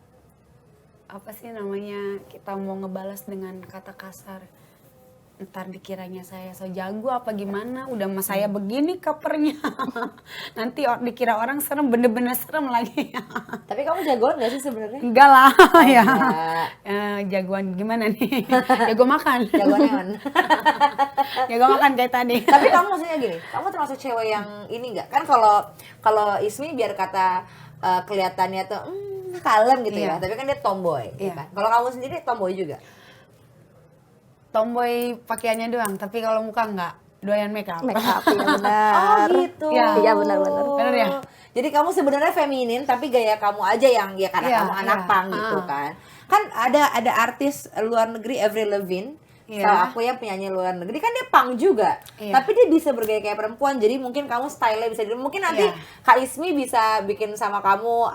apa sih namanya, kita mau ngebalas dengan kata kasar, ntar dikiranya saya so jago apa gimana, udah mas saya begini covernya. Nanti dikira orang serem, bener-bener serem lagi. Tapi kamu jagoan gak sih sebenarnya? Enggak lah ya. enggak. Jagoan gimana nih? Jago makan. Jagoan yang mana? Jago makan kayak tadi. Tapi kamu maksudnya gini, kamu termasuk cewek yang ini nggak? Kan kalau Ismi biar kata kelihatannya tuh kalem gitu ya, Iya. tapi kan dia tomboy, ya Iya. kan? Kalau kamu sendiri tomboy juga? Tomboy pakaiannya doang, tapi kalau muka enggak, doyan make up. Make up, iya benar. gitu. Iya. Iya, benar-benar. Benar ya? Jadi kamu sebenarnya feminin, tapi gaya kamu aja yang ya karena Iya, kamu anak iya. pang gitu kan? Kan ada artis luar negeri Avril Lavigne. Iya. Kalau aku ya penyanyi luar negeri kan dia pang juga, Iya. tapi dia bisa bergaya kayak perempuan. Jadi mungkin kamu style-nya bisa, mungkin nanti Iya. Kak Ismi bisa bikin sama kamu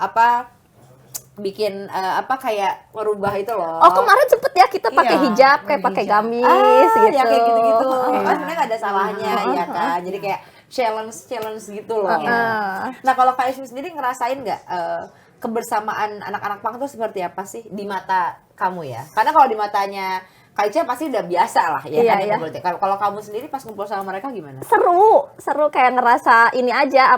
bikin kayak merubah itu loh. Oh, kemarin sempet ya kita pakai Iya, hijab, kayak pakai pakai hijab. gamis gitu. Ya kayak gitu-gitu. Iya. Kan sebenarnya gak ada salahnya ya kan. Jadi kayak challenge gitu loh. Heeh. Nah kalau Kak Ismi sendiri ngerasain nggak kebersamaan anak-anak pang itu seperti apa sih di mata kamu ya? Karena kalau di matanya Kak Ica pasti udah biasa lah ya Iya, kan iya. ngumpul. Kalau kamu sendiri pas ngumpul sama mereka gimana? Seru kayak ngerasa ini aja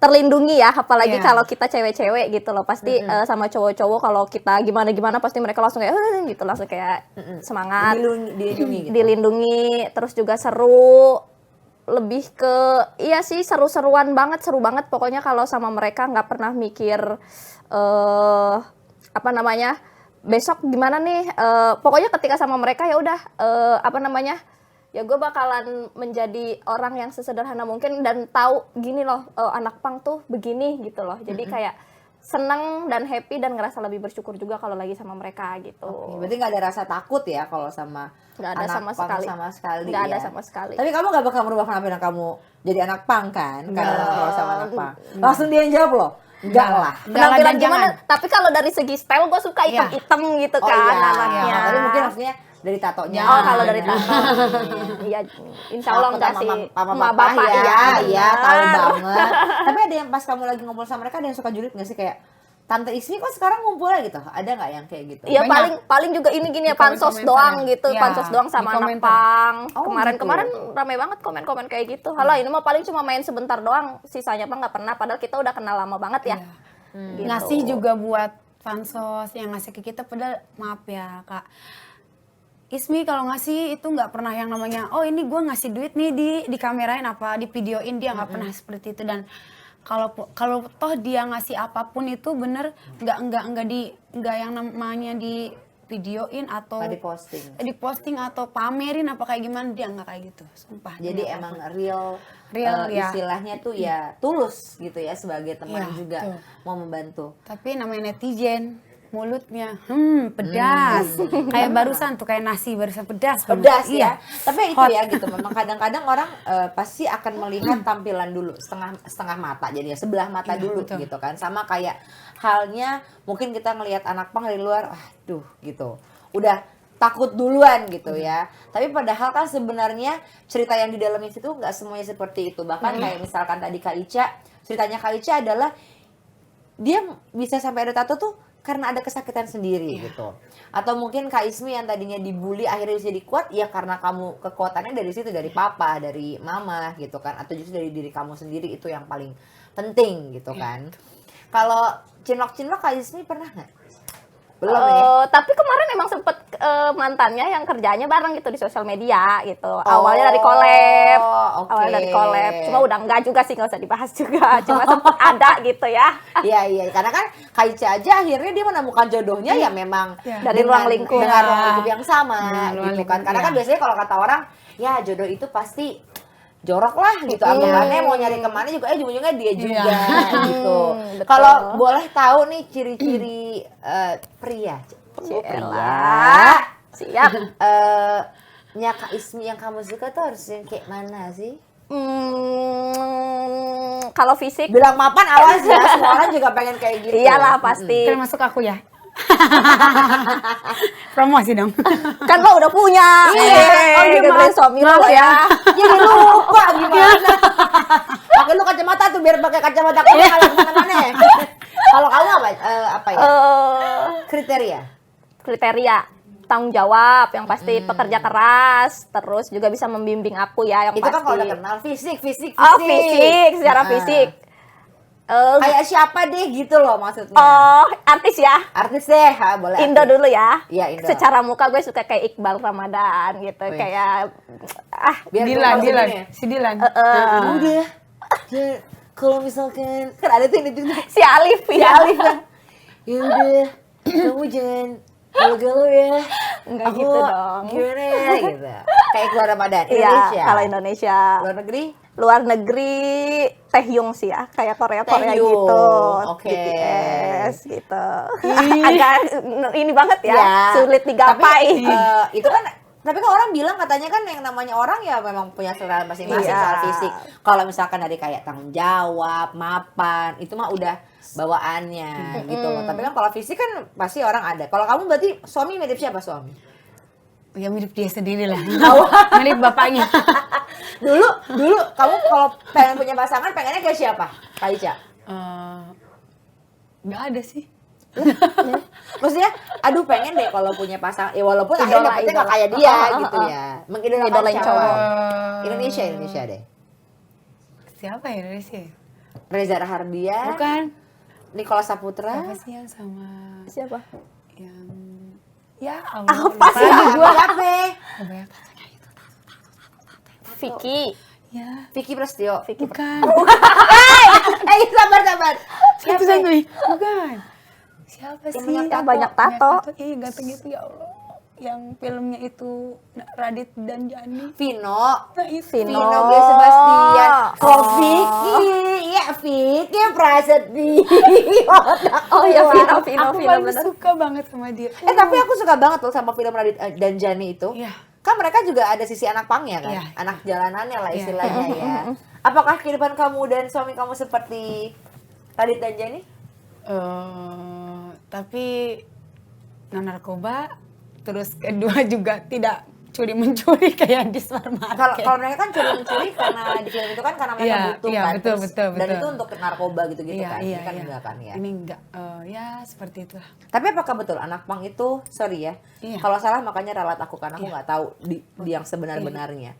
terlindungi ya, apalagi Iya. kalau kita cewek-cewek gitu loh, pasti sama cowok-cowok kalau kita gimana pasti mereka langsung kayak gitu, langsung kayak semangat, Dilindungi gitu. dilindungi, terus juga seru, lebih ke iya sih seru banget pokoknya kalau sama mereka, nggak pernah mikir besok gimana nih, pokoknya ketika sama mereka ya udah ya gue bakalan menjadi orang yang sesederhana mungkin dan tahu gini loh, anak pang tuh begini gitu loh, jadi kayak seneng dan happy dan ngerasa lebih bersyukur juga kalau lagi sama mereka gitu. Oke, berarti nggak ada rasa takut ya kalau sama Nggak ada anak sama pang sekali. sama sekali. Nggak ada ya. sama sekali. Tapi kamu nggak bakal merubah penampilan kamu jadi anak pang kan? Karena Nggak. kalau sama anak pang. Langsung dia yang jawab loh. Enggak lah. Penampilan dan gimana? jangan. Tapi kalau dari segi style gue suka hitam-hitam gitu Oh kan iya, anaknya. tapi mungkin maksudnya dari tatonya. Oh kalau dari Nah. tato, iya, insya Allah enggak sih. Mama Emak bapak ya, iya, iya tahu benar. banget. Tapi ada yang pas kamu lagi ngobrol sama mereka ada yang suka julid nggak sih kayak Tante Ismi kok sekarang ngumpul lagi gitu? Ada nggak yang kayak gitu? Iya, Banyak. paling juga ini gini ya, Di pansos komen-komentar doang ya. gitu, Iya, pansos doang di sama anak komentar. pang. Oh, Kemarin-kemarin gitu. rame banget komen-komen kayak gitu. Halah, ini mah paling cuma main sebentar doang, sisanya mah nggak pernah. Padahal kita udah kenal lama banget ya. Iya. Gitu. Ngasih juga buat pansos yang ngasih ke kita, padahal maaf ya Kak Ismi, kalau ngasih itu nggak pernah yang namanya oh ini gue ngasih duit nih di kamerain apa di videoin, dia nggak pernah seperti itu. Dan kalau toh dia ngasih apapun itu bener nggak yang namanya di videoin atau Nggak diposting. atau pamerin apa kayak gimana, dia nggak kayak gitu, sumpah. Jadi Dia emang nggak real, ya. istilahnya tuh ya tulus gitu ya, sebagai teman Iya, juga betul. mau membantu. Tapi namanya netizen, mulutnya pedas. Kayak barusan tuh, kayak nasi barusan pedas banget. Pedas Iya. ya. Tapi itu Hot. ya gitu. Memang kadang-kadang orang pasti akan melihat tampilan dulu, setengah mata, jadi ya sebelah mata Iya, dulu betul. gitu kan. Sama kayak halnya mungkin kita ngelihat anak pang dari luar, aduh gitu. Udah takut duluan gitu ya. Tapi padahal kan sebenarnya cerita yang di dalamnya itu nggak semuanya seperti itu. Bahkan kayak misalkan tadi Kak Ica, ceritanya Kak Ica adalah dia bisa sampai ada tato tuh karena ada kesakitan sendiri gitu. Atau mungkin Kak Ismi yang tadinya dibully akhirnya bisa jadi kuat ya karena kamu kekuatannya dari situ, dari papa, dari mama gitu kan. Atau justru dari diri kamu sendiri, itu yang paling penting gitu kan. Kalau cinlok-cinlok Kak Ismi pernah nggak? Belum ya? Tapi kemarin emang sempet mantannya yang kerjanya bareng gitu di sosial media gitu. Oh, Awalnya dari collab. oke. Awalnya dari collab. Cuma udah enggak juga sih, nggak usah dibahas juga. Cuma sempet ada gitu ya. Iya, karena kan Kak Ica aja akhirnya dia menemukan jodohnya ya memang Iya. Dari ruang lingkup. dengan ruang lingkup yang sama Ruang gitu kan. lingkup, Karena kan iya. biasanya kalau kata orang, ya jodoh itu pasti jorok lah gitu. Anggapannya mau nyari kemana juga ujung-ujungnya dia juga gitu. betul. Kalau boleh tahu nih ciri-ciri pria. Ciela. Siap. Nya Kak Ismi yang kamu suka tuh harus yang kayak mana sih? Kalau fisik, Bilang mapan awas ya, semua orang juga pengen kayak gitu. iyalah pasti. Termasuk aku ya. Promosi dong. Kan lo udah punya. Iya. Oh, iya, Gitu, maaf. suami lo Maaf ya. Jadi lupa gimana. Pakai lu kacamata tuh biar pakai kacamata kuning kalau kemana-mana. Kalau kamu apa ya? Kriteria. Kriteria tanggung jawab yang pasti, pekerja keras, terus juga bisa membimbing aku ya yang Itu pasti. kan kalau udah kenal fisik. Oh, fisik, secara Ah. fisik. Kayak siapa deh gitu loh maksudnya. Oh, artis ya. Artis deh, boleh. Indo artis. dulu ya. Iya, Indo. Secara muka gue suka kayak Iqbal Ramadan gitu, Wih. kayak Biar Dilan, keluar Dilan. segini. Si Dilan. Udah. Ya, kalau misalkan kan ada tuh ini tuh si Alif si ya. Alif kan. Ya udah, kamu jangan galau-galau ya. Enggak Aku gitu dong. gimana ya gitu. Kayak keluar Ramadan Iya, Indonesia. kalau Indonesia. Luar negeri Luar negeri Taehyung sih ya, kayak Korea Taehyung, gitu. oke. BTS gitu. Agak ini banget ya, Ya, sulit digapai. Tapi itu kan orang bilang katanya kan yang namanya orang ya memang punya selera masing-masing Iya. soal fisik. Kalau misalkan dari kayak tanggung jawab, mapan, itu mah udah bawaannya gitu loh. Tapi kan kalau fisik kan pasti orang ada. Kalau kamu berarti suami mirip siapa suami? Ya mirip dia sendiri lah. Mirip bapaknya. Dulu kamu kalau pengen punya pasangan pengennya kayak siapa? Kak Ica? Nggak ada sih. Maksudnya, aduh pengen deh kalau punya pasangan. Ya walaupun Idola, akhirnya dapetnya nggak idola. kayak dia gitu ya. Mengidolakan Idolain siapa? cowok. Indonesia deh. Siapa ya dari sih? Reza Rahardian, Bukan. Nicholas Saputra. Apa sih yang sama Siapa? yang ya Allah. Apa sih? Lagi gua. Siapa? Banyak. Vicky. Ya. Vicky Prasetyo. Bukan. Sabar. Siapa sih? Bukan. Siapa sih? banyak tato. Iya, ganteng gitu ya Allah. Yang filmnya itu Radit dan Jani. Vino. Nah, itu. Vino. G. Sebastian. Oh, Vicky. Iya, Vicky Prasetyo. Oh ya, Vino Aku paling bener. suka banget sama dia. Tapi aku suka banget loh sama film Radit dan Jani itu. Iya. Kan mereka juga ada sisi anak pangnya kan? Iya. Anak jalanannya lah Iya. istilahnya ya. Apakah kehidupan kamu dan suami kamu seperti Radit dan Jani? Tapi non narkoba, terus kedua juga tidak curi mencuri kayak di Kalau supermarket. kalau mereka kan curi mencuri karena di film itu kan karena mereka Iya, butuh iya, kan. betul, Terus- betul, Dan betul. itu untuk narkoba gitu-gitu Iya, kan. iya, Ini kan iya. enggak kan ya. Ini enggak, ya seperti itulah. Tapi apakah betul anak pang itu, sorry ya, Iya. kalau salah makanya ralat aku karena aku Iya. nggak tahu di yang sebenar-benarnya.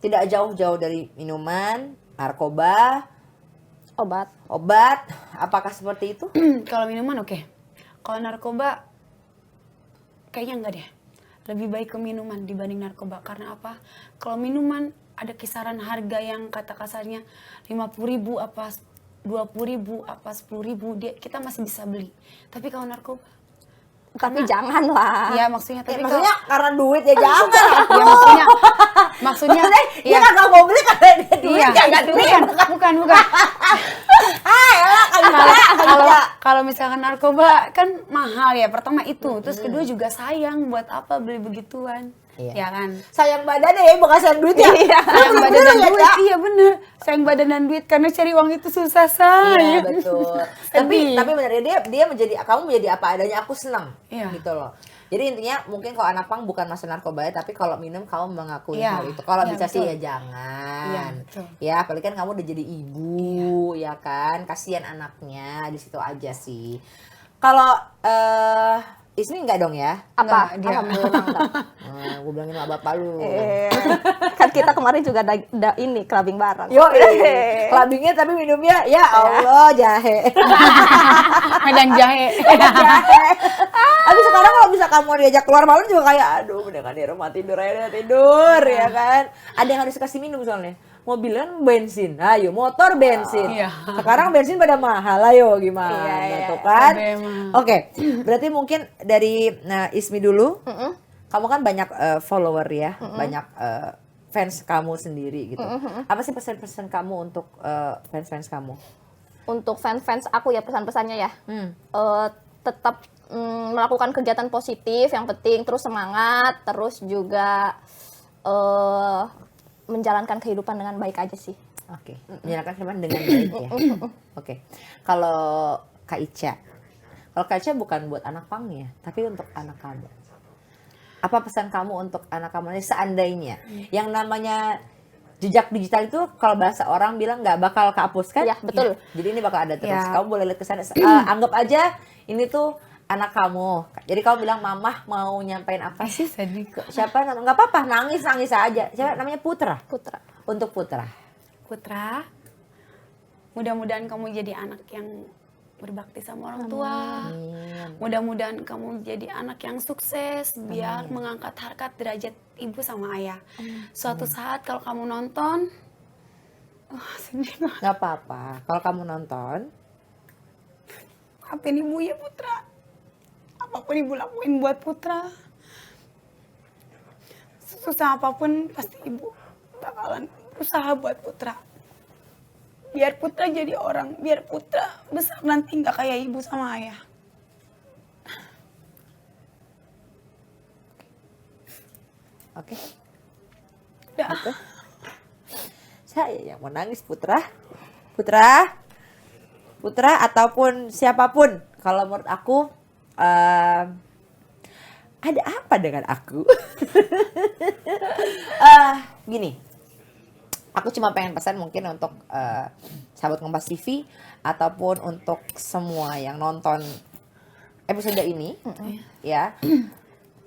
Tidak jauh-jauh dari minuman, narkoba, obat, apakah seperti itu? Kalau minuman oke. Kalau narkoba kayaknya enggak deh. Lebih baik ke minuman dibanding narkoba. Karena apa? Kalau minuman ada kisaran harga yang kata kasarnya 50.000 apa 20.000 apa 10.000 kita masih bisa beli. Tapi kalau narkoba Tapi jangan lah. ya maksudnya tapi Maksudnya karena duit ya jangan. ya maksudnya Dia kagak mau beli karena dia duit iya, kagak duit. bukan. Kalau misalkan narkoba kan mahal ya. Pertama itu, terus kedua juga sayang buat apa beli begituan. Iya. Ya kan? Sayang badannya ya bukan sayang duit ya. Sayang badan dan ya, duit, Cak? iya bener. Sayang badan dan duit karena cari uang itu susah say. Iya betul. Sedih. tapi benar dia menjadi kamu menjadi apa adanya, aku senang. Iya. Gitu loh. Jadi intinya mungkin kalau anak pang bukan masalah narkoba ya, tapi kalau minum kamu mengakui Iya. hal itu. Kalau Iya, bisa sih betul. ya jangan. Iya, betul. Ya apalagi kan kamu udah jadi ibu ya kan. Kasihan anaknya di situ aja sih. Kalau Ismi enggak dong ya? Apa? Enggak, dia. Alhamdulillah enggak. Gue bilangin sama bapak lu. Kan kita kemarin juga ada ini clubbing bareng. Yo, clubbingnya tapi minumnya ya Allah jahe. Medang jahe. Tapi sekarang kalau bisa kamu diajak keluar malam juga kayak aduh mendingan di rumah tidur aja tidur ya kan. Ada yang harus kasih minum soalnya. Mobil kan bensin, ayo motor bensin. Iya. Sekarang bensin pada mahal, ayo gimana Iya, tuh kan? Memang. Oke, berarti mungkin dari Ismi dulu. Kamu kan banyak follower ya, banyak fans kamu sendiri gitu. Apa sih pesan-pesan kamu untuk fans-fans kamu? Untuk fans-fans aku ya pesan-pesannya ya. Tetap melakukan kegiatan positif yang penting, terus semangat, terus juga menjalankan kehidupan dengan baik aja sih. Oke, menjalankan kehidupan dengan baik ya. Oke, kalau Kak Ica, bukan buat anak pang ya, tapi untuk anak kamu. Apa pesan kamu untuk anak kamu ini seandainya yang namanya jejak digital itu kalau bahasa orang bilang nggak bakal kehapus kan? Ya, betul. Jadi ini bakal ada terus. Ya. Kamu boleh lihat ke sana. Anggap aja ini tuh anak kamu. Jadi kamu bilang mamah mau nyampein apa sih? Sedih kok. Siapa namanya? Nggak apa-apa, nangis aja. Siapa namanya? Putra. Untuk Putra. Putra, mudah-mudahan kamu jadi anak yang berbakti sama orang tua. Amin. Mudah-mudahan kamu jadi anak yang sukses biar mengangkat harkat derajat ibu sama ayah. Suatu saat kalau kamu nonton, sedih banget. Nggak apa-apa. Kalau kamu nonton, Maafin ibu ya Putra. Apapun ibu lakuin buat Putra, susah apapun pasti ibu bakalan berusaha buat Putra. Biar Putra jadi orang, biar Putra besar nanti nggak kayak ibu sama ayah. oke. Udah. Saya yang mau nangis Putra ataupun siapapun. Kalau menurut aku ada apa dengan aku? Gini, aku cuma pengen pesan mungkin untuk sahabat Kompas TV ataupun untuk semua yang nonton episode ini, ya,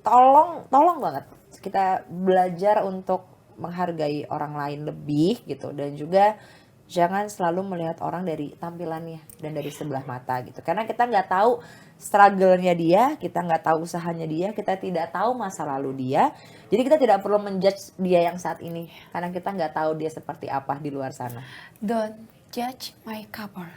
tolong banget kita belajar untuk menghargai orang lain lebih gitu, dan juga jangan selalu melihat orang dari tampilannya dan dari sebelah mata gitu, karena kita nggak tahu struggle-nya dia, kita nggak tahu usahanya dia, kita tidak tahu masa lalu dia, jadi kita tidak perlu menjudge dia yang saat ini karena kita nggak tahu dia seperti apa di luar sana. Don't judge my cover.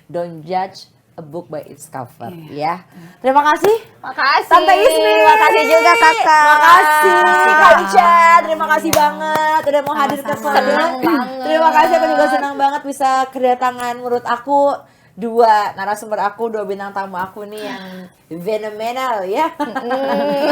Don't judge a book by its cover, ya. Terima kasih Makasih. Tante Ismi. Makasih juga kakak. Makasih Kak Ica, terima kasih banget udah mau hadir ke Sama-sama. sini. Senang banget. Terima kasih, aku juga senang banget bisa kedatangan menurut aku dua narasumber aku, dua bintang tamu aku nih yang fenomenal ya.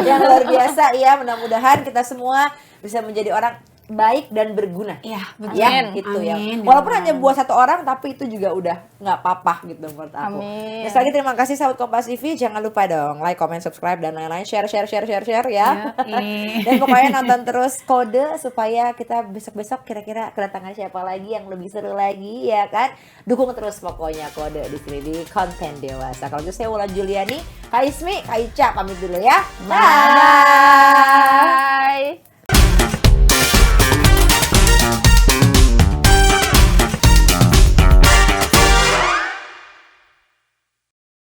Yang luar biasa ya. Mudah-mudahan kita semua bisa menjadi orang baik dan berguna. Iya, betul. Ya, Amin. itu ya. Amin. Walaupun hanya buat satu orang, tapi itu juga udah nggak apa-apa gitu menurut aku. Amin. Nah, sekali lagi terima kasih sahabat Kompas TV. Jangan lupa dong like, comment, subscribe dan lain-lain. Share ya. Dan pokoknya nonton terus Kode supaya kita besok-besok kira-kira kedatangan siapa lagi yang lebih seru lagi ya kan. Dukung terus pokoknya Kode di sini di konten dewasa. Kalau gitu saya Wulan Juliani, Kak Ismi, Kak Ica pamit dulu ya. Bye. Bye.